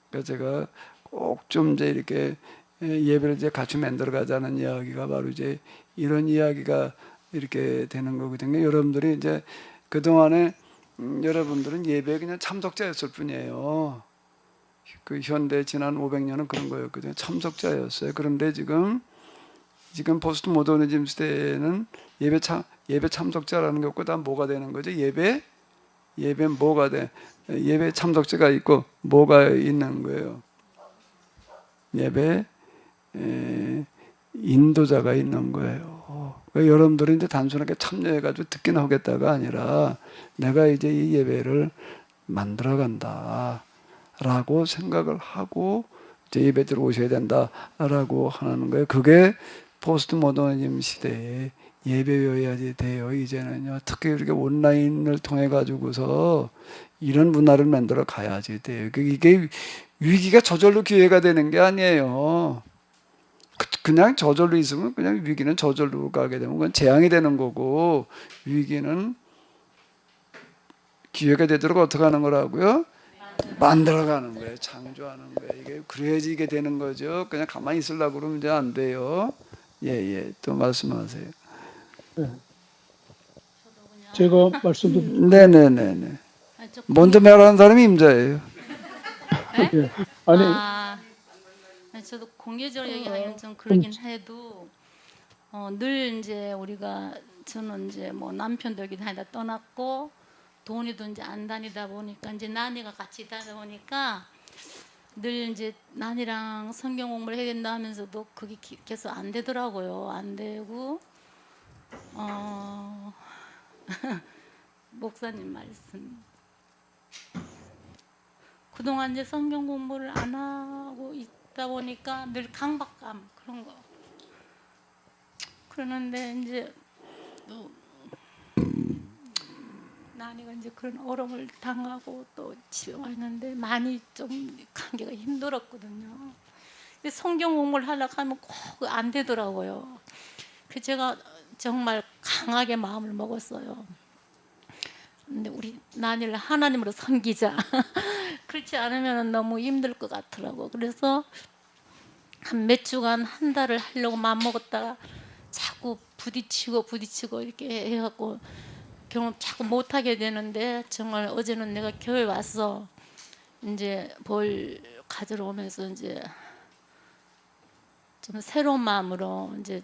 그러니까 제가 꼭 좀 이제 이렇게 예배를 이제 같이 만들어가자는 이야기가 바로 이제 이런 이야기가 이렇게 되는 거거든요. 여러분들이 이제 그 동안에 여러분들은 예배에 그냥 참석자였을 뿐이에요. 그 현대 지난 500년은 그런 거였거든요. 참석자였어요. 그런데 지금 포스트 모더니즘 시대에는 예배 참석자라는 게 없고 다 뭐가 되는 거죠? 예배 뭐가 돼? 예배 참석자가 있고 뭐가 있는 거예요? 예배 인도자가 있는 거예요. 그러니까 여러분들이 이제 단순하게 참여해가지고 듣기나 하겠다가 아니라 내가 이제 이 예배를 만들어간다라고 생각을 하고 이제 예배 들어오셔야 된다라고 하는 거예요. 그게 포스트 모더니즘 시대에 예배여야지 돼요. 이제는요. 특히 이렇게 온라인을 통해 가지고서 이런 문화를 만들어 가야지 돼요. 이게 위기가 저절로 기회가 되는 게 아니에요. 그냥 저절로 있으면 그냥 위기는 저절로 가게 되면 그건 재앙이 되는 거고, 위기는 기회가 되도록 어떻게 하는 거라고요? 만들어가는 거예요. 창조하는 거예요. 이게 그래야지 이게 되는 거죠. 그냥 가만히 있으려고 그러면 이제 안 돼요. 예. 또 말씀하세요. 네. 제가 말씀드린 네네네네. 먼저 말하는 사람이 임자예요. 예. 아니 저도 공개적으로 얘기하기는 좀 그러긴 해도 늘 이제 우리가 저는 이제 뭐 남편도 여기 다니다 떠났고 돈이도 이제 안 다니다 보니까 이제 난이가 같이 다니다 보니까 늘 이제 난이랑 성경 공부를 해야 된다 하면서도 그게 계속 안 되더라고요. 안 되고 목사님 말씀 그동안 이제 성경 공부를 안 하고 있다 보니까 늘 강박감 그런 거 그러는데 이제 또 나니가 이제 그런 어려움을 당하고 또 집에 와 있는데 많이 좀 관계가 힘들었거든요. 근데 성경 공부를 하려고 하면 꼭 안 되더라고요. 그래서 제가 정말 강하게 마음을 먹었어요. 근데 우리 나니를 하나님으로 섬기자. 그렇지 않으면 너무 힘들 것 같더라고. 그래서 한 몇 주간 한 달을 하려고 마음먹었다가 자꾸 부딪히고 이렇게 해갖고 결국 자꾸 못하게 되는데 정말 어제는 내가 교회 와서 이제 볼 가지러 오면서 이제 좀 새로운 마음으로 이제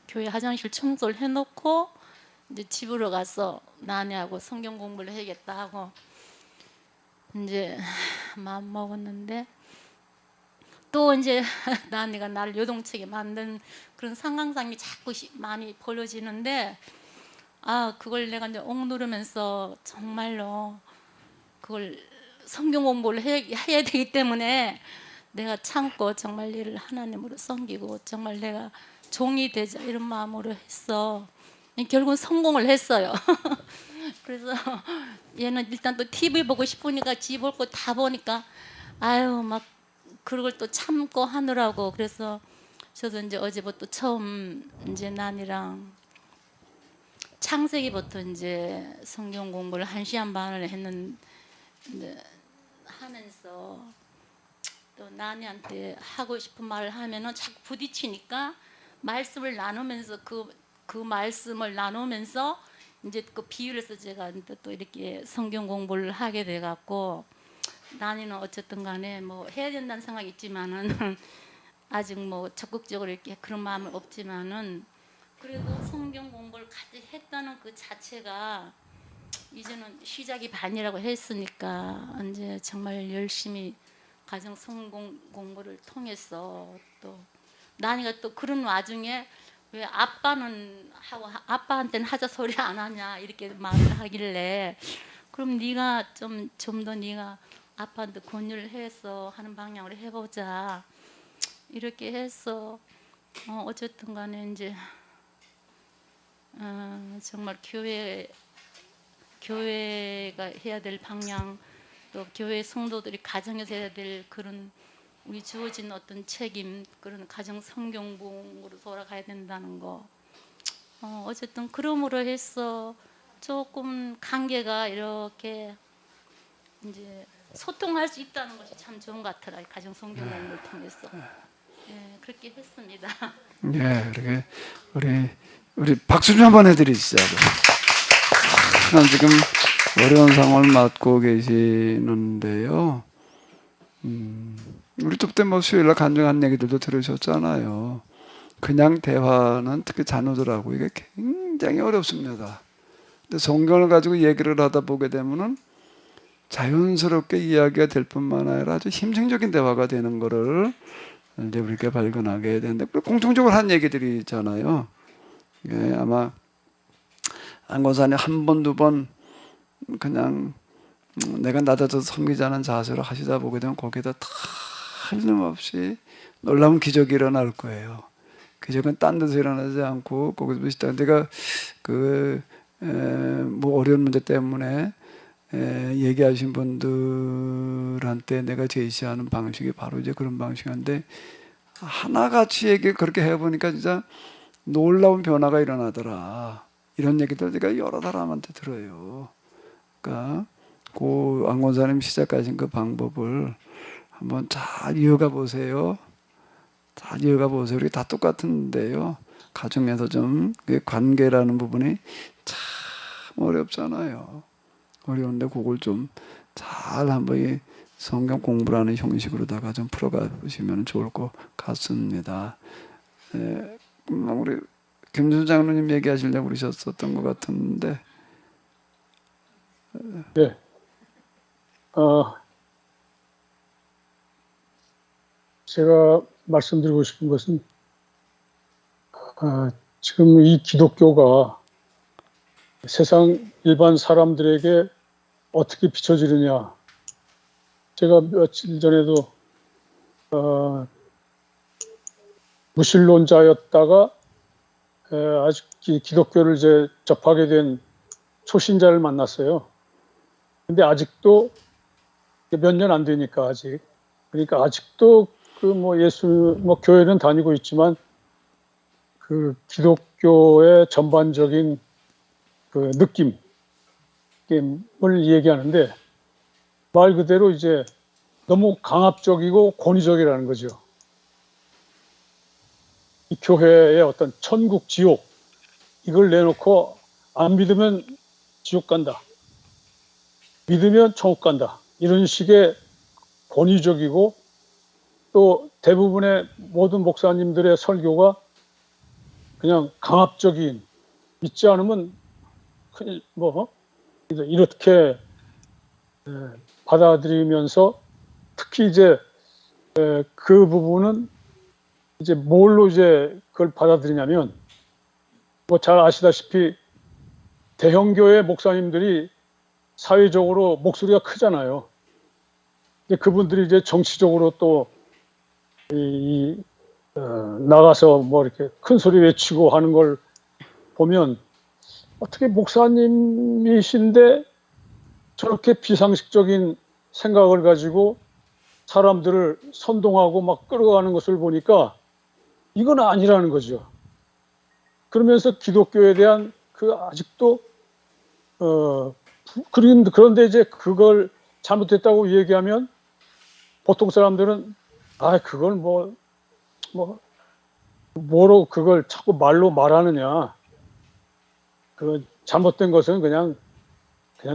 교회 화장실 청소를 해놓고 이제 집으로 가서 나니하고 성경 공부를 해야겠다 하고 이제 마음 먹었는데 또 이제 나니가 나를 요동치게 만든 그런 상황상이 자꾸 많이 벌어지는데 그걸 내가 이제 억누르면서 정말로 그걸 성경 공부를 해야 되기 때문에 내가 참고 정말 얘를 하나님으로 섬기고 정말 내가 종이 되자 이런 마음으로 했어. 결국은 성공을 했어요. 그래서 얘는 일단 또 TV 보고 싶으니까 집 올 거 다 보니까 막 그걸 또 참고 하느라고. 그래서 저도 이제 어제부터 처음 이제 난이랑 창세기부터 이제 성경 공부를 1시간 반을 했는데 하면서 또 난이한테 하고 싶은 말을 하면은 자꾸 부딪히니까 말씀을 나누면서 그 말씀을 나누면서 이제 그 비유를 해서 제가 또 이렇게 성경 공부를 하게 돼 갖고 난이는 어쨌든 간에 뭐 해야 된다는 생각이 있지만은 아직 뭐 적극적으로 이렇게 그런 마음은 없지만은 그래도 성경 공부를 같이 했다는 그 자체가 이제는 시작이 반이라고 했으니까 이제 정말 열심히 가정 성경 공부를 통해서 또 나니가 또 그런 와중에 왜 아빠는 하고 아빠한테는 하자 소리 안 하냐 이렇게 말을 하길래 그럼 네가 좀 더 네가 아빠한테 권유를 해서 하는 방향으로 해보자 이렇게 해서 어쨌든 간에 이제 정말 교회가 해야 될 방향 또 교회 성도들이 가정에서 해야 될 그런 우리 주어진 어떤 책임 그런 가정 성경봉으로 돌아가야 된다는 거 어쨌든 그럼으로 해서 조금 관계가 이렇게 이제 소통할 수 있다는 것이 참 좋은 것 같더라고요. 가정 성경봉을 통해서 그렇게 했습니다. 이렇게 우리 박수 좀 한번 해드리시죠. 지금 어려운 상황을 맡고 계시는데요. 우리 그때 뭐 수요일날 간증한 얘기들도 들으셨잖아요. 그냥 대화는 특히 자녀들하고 이게 굉장히 어렵습니다. 근데 성경을 가지고 얘기를 하다 보게 되면은 자연스럽게 이야기가 될 뿐만 아니라 아주 힘생적인 대화가 되는 거를 이제 우리가 발견하게 되는데 공통적으로 한 얘기들이 있잖아요. 이게 아마 안 권사님 한 번, 두 번 그냥 내가 나다져 섬기자는 자세로 하시다 보게 되면 거기에다 틀림없이 놀라운 기적이 일어날 거예요. 기적은 딴 데서 일어나지 않고 거기서 보시다. 내가 뭐 어려운 문제 때문에 얘기하신 분들한테 내가 제시하는 방식이 바로 이제 그런 방식인데 하나같이 얘기 그렇게 해보니까 진짜 놀라운 변화가 일어나더라. 이런 얘기들 제가 여러 사람한테 들어요. 그러니까 그 안 권사님 시작하신 그 방법을 한번 잘 이어가 보세요. 잘 이어가 보세요. 우리 다 똑같은데요. 가정에서 좀 관계라는 부분이 참 어렵잖아요. 어려운데 그걸 좀 잘 한번 이 성경 공부라는 형식으로다가 좀 풀어가 보시면 좋을 것 같습니다. 우리 김준수 장로님 얘기하시려고 그러셨었던 것 같은데. 네. 제가 말씀드리고 싶은 것은 지금 이 기독교가 세상 일반 사람들에게 어떻게 비춰지느냐. 제가 며칠 전에도 무신론자였다가 아직 기독교를 이제 접하게 된 초신자를 만났어요. 근데 아직도 몇 년 안 되니까 아직. 그러니까 아직도 그 뭐 예수 뭐 교회는 다니고 있지만 그 기독교의 전반적인 그 느낌을 얘기하는데 말 그대로 이제 너무 강압적이고 권위적이라는 거죠. 이 교회의 어떤 천국 지옥 이걸 내놓고 안 믿으면 지옥 간다. 믿으면 천국 간다. 이런 식의 권위적이고 또 대부분의 모든 목사님들의 설교가 그냥 강압적인 믿지 않으면 뭐 이렇게 받아들이면서 특히 이제 그 부분은 이제 뭘로 이제 그걸 받아들이냐면 뭐 잘 아시다시피 대형교회 목사님들이 사회적으로 목소리가 크잖아요. 그분들이 이제 정치적으로 또 나가서 뭐 이렇게 큰 소리 외치고 하는 걸 보면 어떻게 목사님이신데 저렇게 비상식적인 생각을 가지고 사람들을 선동하고 막 끌어가는 것을 보니까 이건 아니라는 거죠. 그러면서 기독교에 대한 그 아직도 그런데 이제 그걸 잘못했다고 얘기하면 보통 사람들은 그걸 뭐로 그걸 자꾸 말로 말하느냐. 그 잘못된 것은 그냥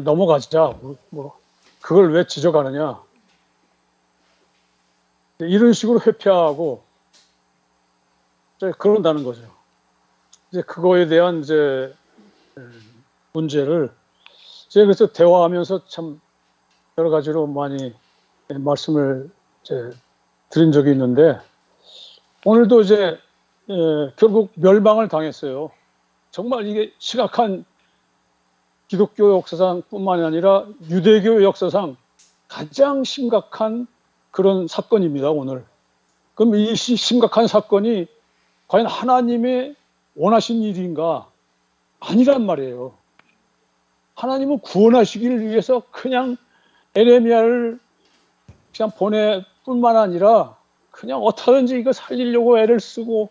넘어가자. 뭐 그걸 왜 지적하느냐. 이런 식으로 회피하고 그런다는 거죠. 이제 그거에 대한 이제 문제를 제가 그래서 대화하면서 참 여러 가지로 많이 말씀을 이제 드린 적이 있는데 오늘도 이제 결국 멸망을 당했어요. 정말 이게 심각한 기독교 역사상뿐만이 아니라 유대교 역사상 가장 심각한 그런 사건입니다, 오늘. 그럼 이 심각한 사건이 과연 하나님의 원하신 일인가? 아니란 말이에요. 하나님은 구원하시기를 위해서 그냥 에레미야를 그냥 보낼 뿐만 아니라 그냥 어떻게든지 이거 살리려고 애를 쓰고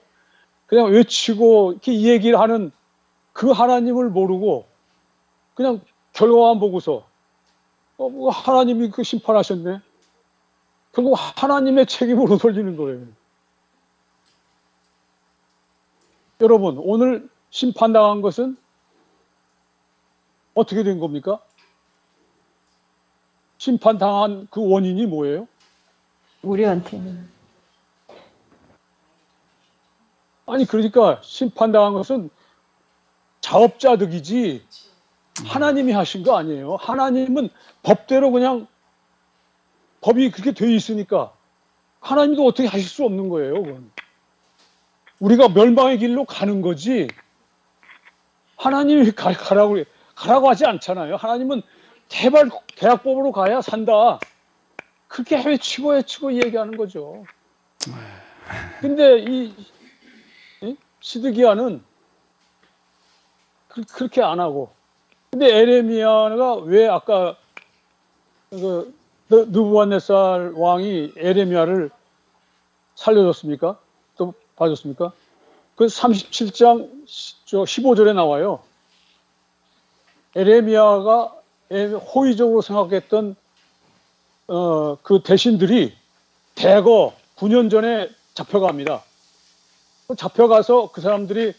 그냥 외치고 이렇게 얘기를 하는 그 하나님을 모르고 그냥 결과만 보고서 뭐 하나님이 그 심판하셨네. 결국 하나님의 책임으로 돌리는 거예요. 여러분, 오늘 심판당한 것은 어떻게 된 겁니까? 심판당한 그 원인이 뭐예요? 우리한테는. 아니 그러니까 심판당한 것은 자업자득이지 하나님이 하신 거 아니에요. 하나님은 법대로 그냥 법이 그렇게 돼 있으니까 하나님도 어떻게 하실 수 없는 거예요. 그건. 우리가 멸망의 길로 가는 거지 하나님이 가라고 하지 않잖아요. 하나님은 개발 계약법으로 가야 산다. 그렇게 외치고 얘기하는 거죠. 근데 이 시드기야는 그렇게 안 하고. 근데 에레미야가 왜 아까 그 느부갓네살 왕이 에레미야를 살려줬습니까? 또 봐줬습니까? 그 37장 15절에 나와요. 에레미야가 호의적으로 생각했던 그 대신들이 대거 9년 전에 잡혀갑니다. 잡혀가서 그 사람들이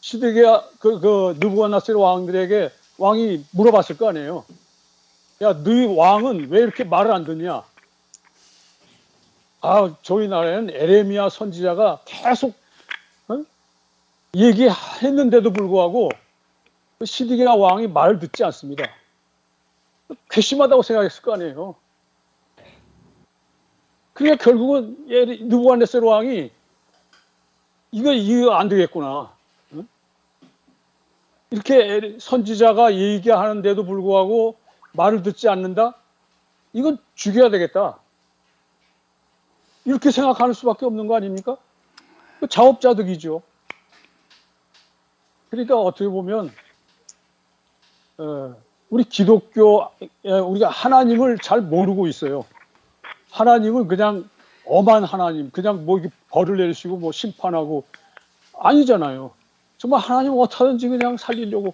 시드기야 그 느부갓네살 왕들에게 왕이 물어봤을 거 아니에요. 야, 너희 왕은 왜 이렇게 말을 안 듣냐? 아, 저희 나라에는 에레미야 선지자가 계속 얘기했는데도 불구하고 시드기야 왕이 말을 듣지 않습니다. 괘씸하다고 생각했을 거 아니에요. 그러니까 결국은 느부갓네살 왕이 이거 안 되겠구나. 이렇게 선지자가 얘기하는데도 불구하고 말을 듣지 않는다? 이건 죽여야 되겠다. 이렇게 생각하는 수밖에 없는 거 아닙니까? 자업자득이죠. 그러니까 어떻게 보면 우리 기독교 우리가 하나님을 잘 모르고 있어요. 하나님은 그냥 엄한 하나님, 그냥 뭐 벌을 내리시고 뭐 심판하고 아니잖아요. 정말 하나님 어떻게든지 그냥 살리려고.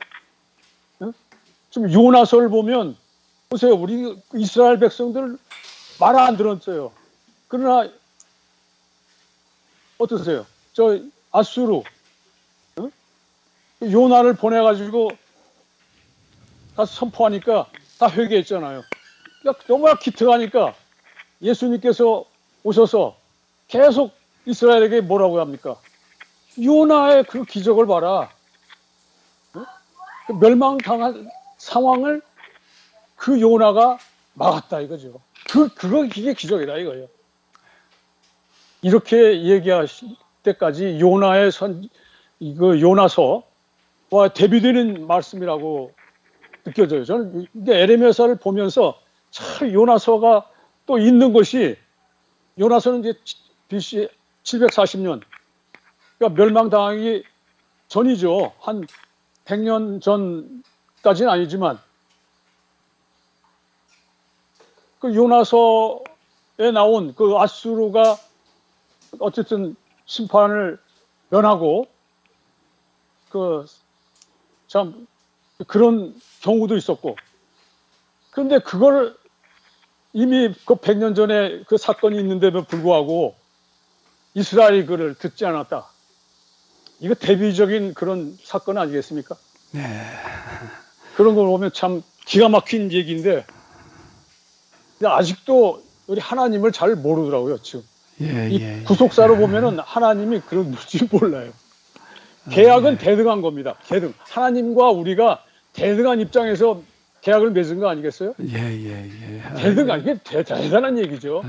좀 요나서를 보면 보세요. 우리 이스라엘 백성들 말 안 들었어요. 그러나 어떠세요? 저 아수르 요나를 보내가지고 가서 선포하니까 다 회개했잖아요. 그러니까 정말 기특하니까 예수님께서 오셔서 계속 이스라엘에게 뭐라고 합니까? 요나의 그 기적을 봐라. 그 멸망당한 상황을 그 요나가 막았다 이거죠. 그게 기적이다 이거예요. 이렇게 얘기하실 때까지 요나의 이거 요나서와 대비되는 말씀이라고 느껴져요. 저는 에레미야서를 보면서 참 요나서가 또 있는 것이 요나서는 이제 BC 740년 그러니까 멸망당하기 전이죠. 한 100년 전까지는 아니지만 그 요나서에 나온 그 아수르가 어쨌든 심판을 면하고 그 참 그런 경우도 있었고 그런데 그걸 이미 그 100년 전에 그 사건이 있는데도 불구하고 이스라엘이 그를 듣지 않았다. 이거 대비적인 그런 사건 아니겠습니까? 네. 그런 걸 보면 참 기가 막힌 얘기인데 아직도 우리 하나님을 잘 모르더라고요. 지금 이 구속사로 보면은 하나님이 그런 줄 몰라요. 계약은 대등한 겁니다. 대등. 하나님과 우리가 대등한 입장에서 계약을 맺은 거 아니겠어요? 대등한 이게 대단한 얘기죠.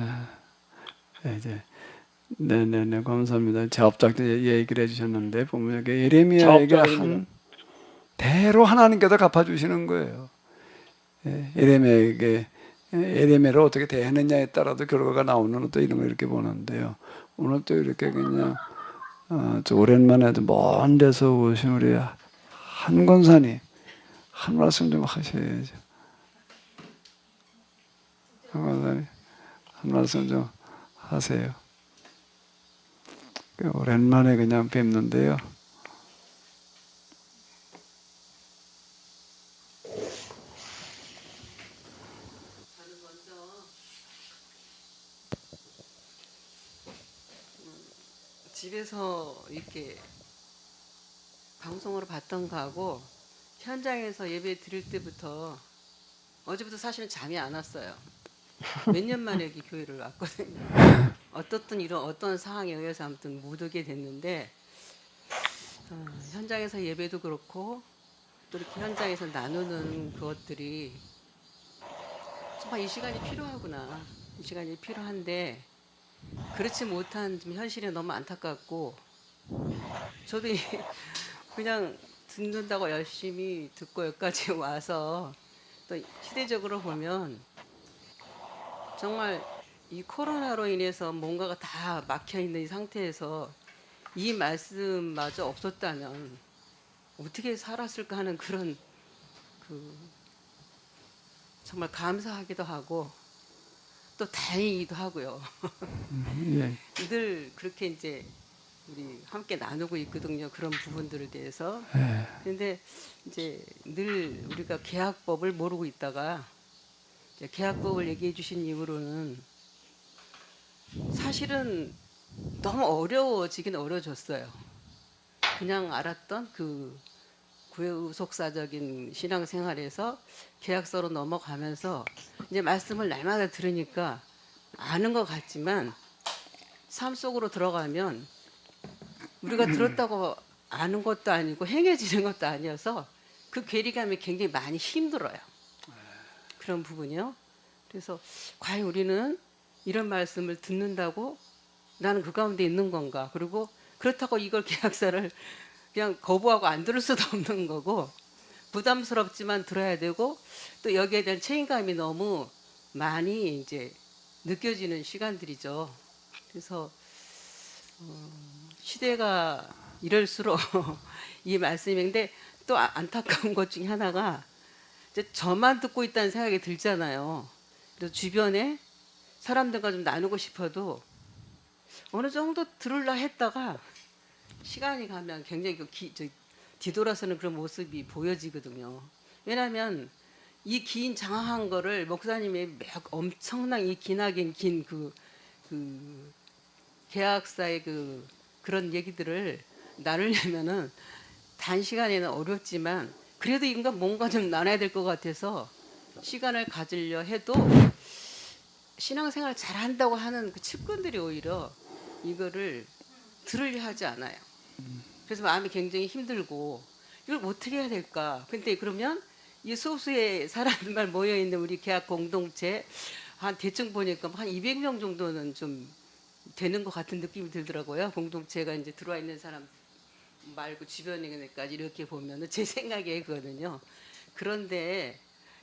이제 네네네 감사합니다. 자업자득 얘기를 해주셨는데 보면 여기 예레미야에게 한 대로 하나님께서 갚아주시는 거예요. 예레미야를 어떻게 대했느냐에 따라도 결과가 나오는 또 이런 거 이렇게 보는데요. 오늘 또 이렇게 그냥 저 오랜만에도 먼 데서 오신 우리 한 권사님 한 말씀 좀 하셔야죠. 한 권사님 한 말씀 좀 하세요. 오랜만에 그냥 뵙는데요. 집에서 이렇게 방송으로 봤던 거하고 현장에서 예배 드릴 때부터 어제부터 사실은 잠이 안 왔어요. 몇 년 만에 여기 교회를 왔거든요. 어떤 상황에 의해서 아무튼 못 오게 됐는데 현장에서 예배도 그렇고 또 이렇게 현장에서 나누는 그것들이 정말 이 시간이 필요하구나. 이 시간이 필요한데 그렇지 못한 좀 현실이 너무 안타깝고 저도 그냥 듣는다고 열심히 듣고 여기까지 와서 또 시대적으로 보면 정말 이 코로나로 인해서 뭔가가 다 막혀 있는 이 상태에서 이 말씀마저 없었다면 어떻게 살았을까 하는 그런 정말 감사하기도 하고 또 다행이기도 하고요. 예. 늘 그렇게 이제 우리 함께 나누고 있거든요. 그런 부분들에 대해서. 예. 근데 이제 늘 우리가 계약법을 모르고 있다가 이제 계약법을 얘기해 주신 이후로는 사실은 너무 어려워지긴 어려워졌어요. 그냥 알았던 그 구속사적인 신앙생활에서 계약서로 넘어가면서 이제 말씀을 날마다 들으니까 아는 것 같지만 삶 속으로 들어가면 우리가 들었다고 아는 것도 아니고 행해지는 것도 아니어서 그 괴리감이 굉장히 많이 힘들어요. 그런 부분이요. 그래서 과연 우리는 이런 말씀을 듣는다고 나는 그 가운데 있는 건가? 그리고 그렇다고 이걸 계약서를 그냥 거부하고 안 들을 수도 없는 거고 부담스럽지만 들어야 되고 또 여기에 대한 책임감이 너무 많이 이제 느껴지는 시간들이죠. 그래서 시대가 이럴수록 이 말씀인데 또 안타까운 것 중에 하나가 이제 저만 듣고 있다는 생각이 들잖아요. 그래서 주변에 사람들과 좀 나누고 싶어도 어느 정도 들으려 했다가 시간이 가면 굉장히 뒤돌아서는 그런 모습이 보여지거든요. 왜냐하면 이 긴 장황한 거를 목사님의 엄청난 이 기나긴 긴 그 계약사의 그런 얘기들을 나누려면은 단시간에는 어렵지만 그래도 인간 뭔가 좀 나눠야 될 것 같아서 시간을 가지려 해도 신앙생활 잘한다고 하는 그 측근들이 오히려 이거를 들으려 하지 않아요. 그래서 마음이 굉장히 힘들고 이걸 어떻게 해야 될까? 근데 그러면 이 소수의 사람들만 모여 있는 우리 계약 공동체 한 대충 보니까 한 200명 정도는 좀 되는 것 같은 느낌이 들더라고요. 공동체가 이제 들어와 있는 사람 말고 주변에까지 이렇게 보면은 제 생각에 그거든요. 그런데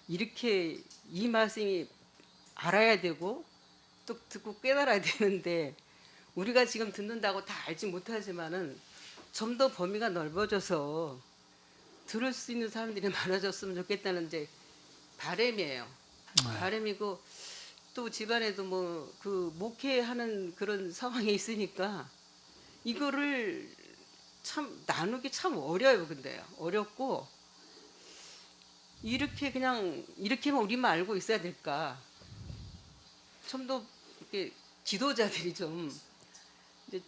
이렇게 이 말씀이 알아야 되고 또 듣고 깨달아야 되는데 우리가 지금 듣는다고 다 알지 못하지만은 좀 더 범위가 넓어져서 들을 수 있는 사람들이 많아졌으면 좋겠다는 이제 바람이에요. 바람이고 또 집안에도 뭐 그 목회하는 그런 상황에 있으니까 이거를 참 나누기 참 어려워요. 근데요. 어렵고 이렇게 그냥 이렇게만 우리만 알고 있어야 될까? 좀 더 이렇게 지도자들이 좀 이제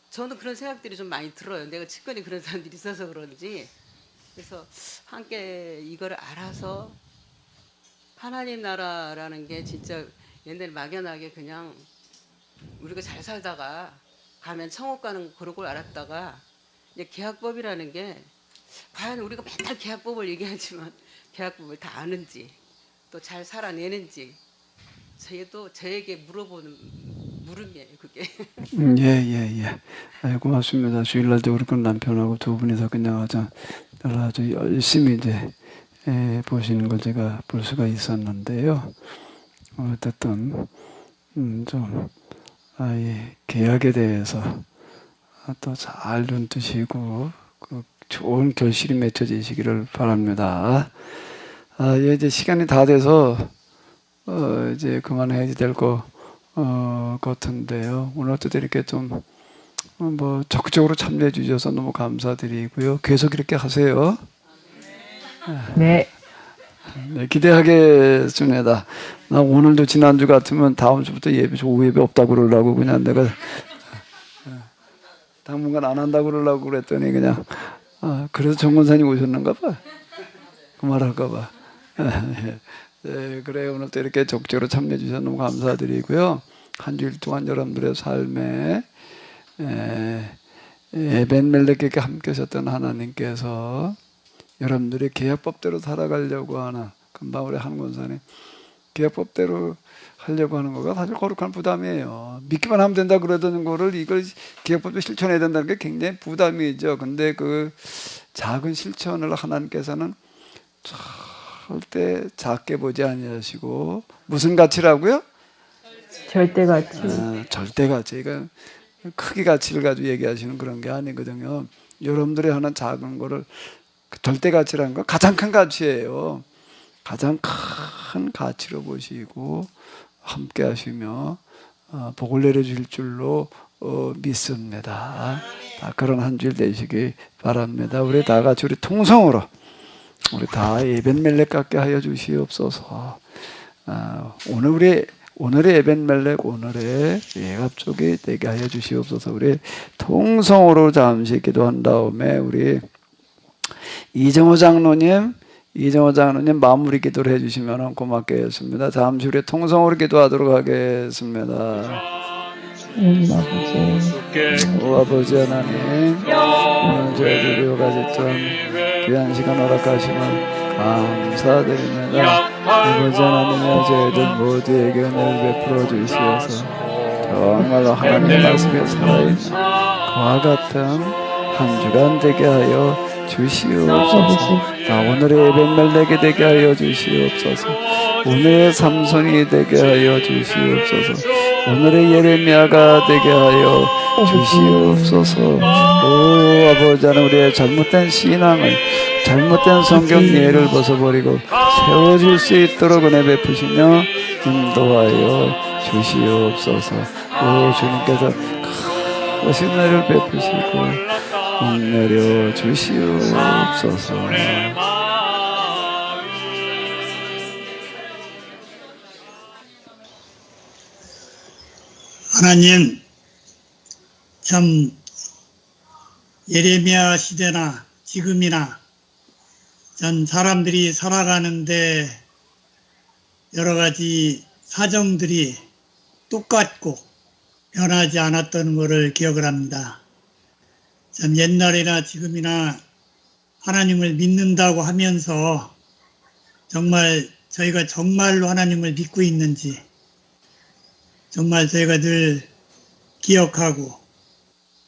저는 그런 생각들이 좀 많이 들어요. 내가 측근이 그런 사람들이 있어서 그런지. 그래서 함께 이걸 알아서 하나님 나라라는 게 진짜 옛날에 막연하게 그냥 우리가 잘 살다가 가면 천국 가는 그런 걸 알았다가 이제 계약법이라는 게 과연 우리가 맨날 계약법을 얘기하지만 계약법을 다 아는지 또 잘 살아내는지 저에게 물어보는 물음이에요. 그게. 예. 고맙습니다. 주일날도 그렇고 남편하고 두 분이서 그냥 아주 열심히 이제 보시는 걸 제가 볼 수가 있었는데요. 어쨌든 좀 계약에 대해서 또 잘 눈뜨시고 좋은 결실이 맺혀지시기를 바랍니다. 이제 시간이 다 돼서 이제 그만해야 될 것 같은데요. 오늘 어쨌든 이렇게 좀 뭐 적극적으로 참여해 주셔서 너무 감사드리고요. 계속 이렇게 하세요. 네. 네, 기대하겠습니다. 나 오늘도 지난주 같으면 다음 주부터 오후 예배 없다고 그러려고 그냥 내가 당분간 안 한다고 그러려고 그랬더니 그냥 그래서 정권사님 오셨는가 봐. 그 말할까 봐. 네, 그래요. 오늘 또 이렇게 적극적으로 참여해 주셔서 너무 감사드리고요. 한 주일 동안 여러분들의 삶에 에벤멜렉에게 함께 하셨던 하나님께서 여러분들이 계약법대로 살아가려고 하는 금방 우리 한권사님 계약법대로 하려고 하는 거가 사실 거룩한 부담이에요. 믿기만 하면 된다 그러던 거를 이걸 계약법도 실천해야 된다는 게 굉장히 부담이죠. 근데 그 작은 실천을 하나님께서는 절대 작게 보지 아니하시고 무슨 가치라고요? 절대 가치. 절대 가치. 이건 크기 가치를 가지고 얘기하시는 그런 게 아니거든요. 여러분들이 하는 작은 거를 절대 가치라는 건 가장 큰 가치예요. 가장 큰 가치로 보시고 함께 하시며 복을 내려주실 줄로 믿습니다. 다 그런 한 주일 되시기 바랍니다. 우리 다 같이 우리 통성으로 우리 다 에벤멜렉 같게 하여 주시옵소서. 오늘의 에벤멜렉, 오늘의 예갑 쪽이 되게 하여 주시옵소서. 우리 통성으로 잠시 기도한 다음에 우리 이정호 장로님 마무리 기도를 해주시면 고맙겠습니다. 잠시 우리 통성으로 기도하도록 하겠습니다. 아버지 하나님, 오늘 저희들이 이와 같이 귀한 시간 허락하시면 감사드립니다. 아버지 하나님이여 저희들 모두에게 은혜를 베풀어 주시어서 정말로 하나님 말씀에 살아있는 그와 같은 한 주간 되게 하여 주시옵소서. 오늘의 에벤멜렉이 되게 하여 주시옵소서. 오늘의 삼손이 되게 하여 주시옵소서. 오늘의 예레미야가 되게 하여 주시옵소서. 오 아버지 하나님, 우리의 잘못된 신앙을, 잘못된 성경 이해를 벗어버리고 세워질 수 있도록 은혜 베푸시며 인도하여 주시옵소서. 오 주님께서 크신 은혜를 베푸시고 내려 주시옵소서. 하나님, 참 예레미야 시대나 지금이나 전 사람들이 살아가는데 여러 가지 사정들이 똑같고 변하지 않았던 것을 기억을 합니다. 참 옛날이나 지금이나 하나님을 믿는다고 하면서 정말 저희가 정말로 하나님을 믿고 있는지 정말 저희가 늘 기억하고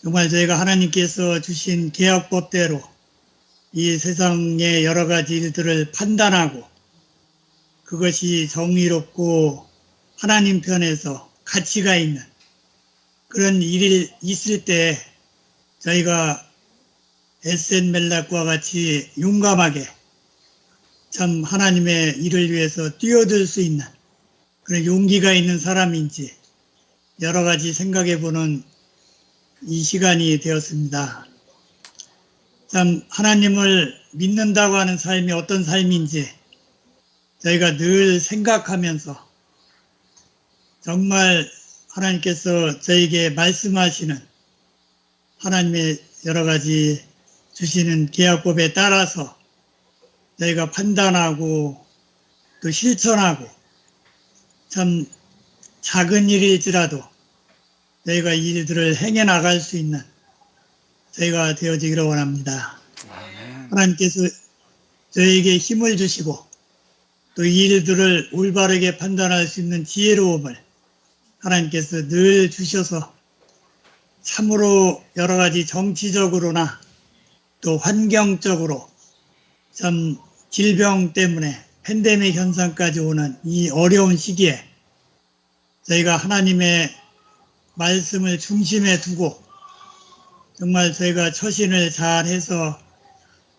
정말 저희가 하나님께서 주신 계약법대로 이 세상의 여러 가지 일들을 판단하고 그것이 정의롭고 하나님 편에서 가치가 있는 그런 일이 있을 때 저희가 에벤멜렉과 같이 용감하게 참 하나님의 일을 위해서 뛰어들 수 있는 그런 용기가 있는 사람인지 여러 가지 생각해보는 이 시간이 되었습니다. 참 하나님을 믿는다고 하는 삶이 어떤 삶인지 저희가 늘 생각하면서 정말 하나님께서 저에게 말씀하시는 하나님의 여러 가지 주시는 계약법에 따라서 저희가 판단하고 또 실천하고 참 작은 일일지라도 저희가 이 일들을 행해 나갈 수 있는 저희가 되어지기를 원합니다. 하나님께서 저에게 힘을 주시고 또 이 일들을 올바르게 판단할 수 있는 지혜로움을 하나님께서 늘 주셔서 참으로 여러 가지 정치적으로나 또 환경적으로 참 질병 때문에 팬데믹 현상까지 오는 이 어려운 시기에 저희가 하나님의 말씀을 중심에 두고 정말 저희가 처신을 잘 해서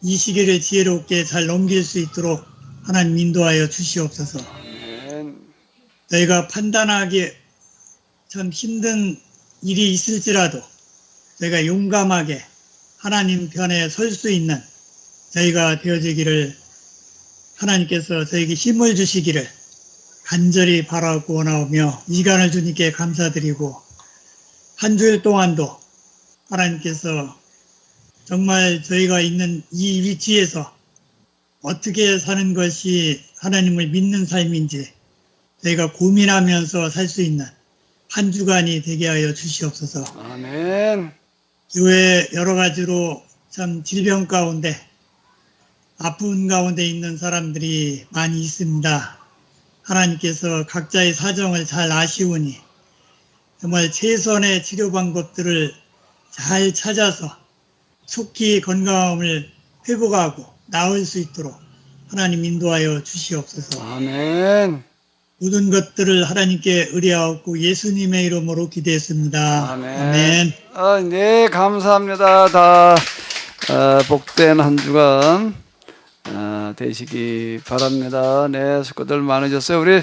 이 시기를 지혜롭게 잘 넘길 수 있도록 하나님 인도하여 주시옵소서. 저희가 판단하기 참 힘든 일이 있을지라도 저희가 용감하게 하나님 편에 설 수 있는 저희가 되어지기를 하나님께서 저에게 힘을 주시기를 간절히 바라고 원하오며 이 시간을 주님께 감사드리고 한 주일 동안도 하나님께서 정말 저희가 있는 이 위치에서 어떻게 사는 것이 하나님을 믿는 삶인지 저희가 고민하면서 살 수 있는 한 주간이 되게 하여 주시옵소서. 아멘. 교회 여러 가지로 참 질병 가운데 아픈 가운데 있는 사람들이 많이 있습니다. 하나님께서 각자의 사정을 잘 아시오니 정말 최선의 치료 방법들을 잘 찾아서 속히 건강함을 회복하고 나을 수 있도록 하나님 인도하여 주시옵소서. 아멘. 모든 것들을 하나님께 의뢰하옵고 예수님의 이름으로 기도했습니다. 아멘. 네, 감사합니다. 다 복된 한 주간 되시기 바랍니다. 네, 수고들 많으셨어요. 우리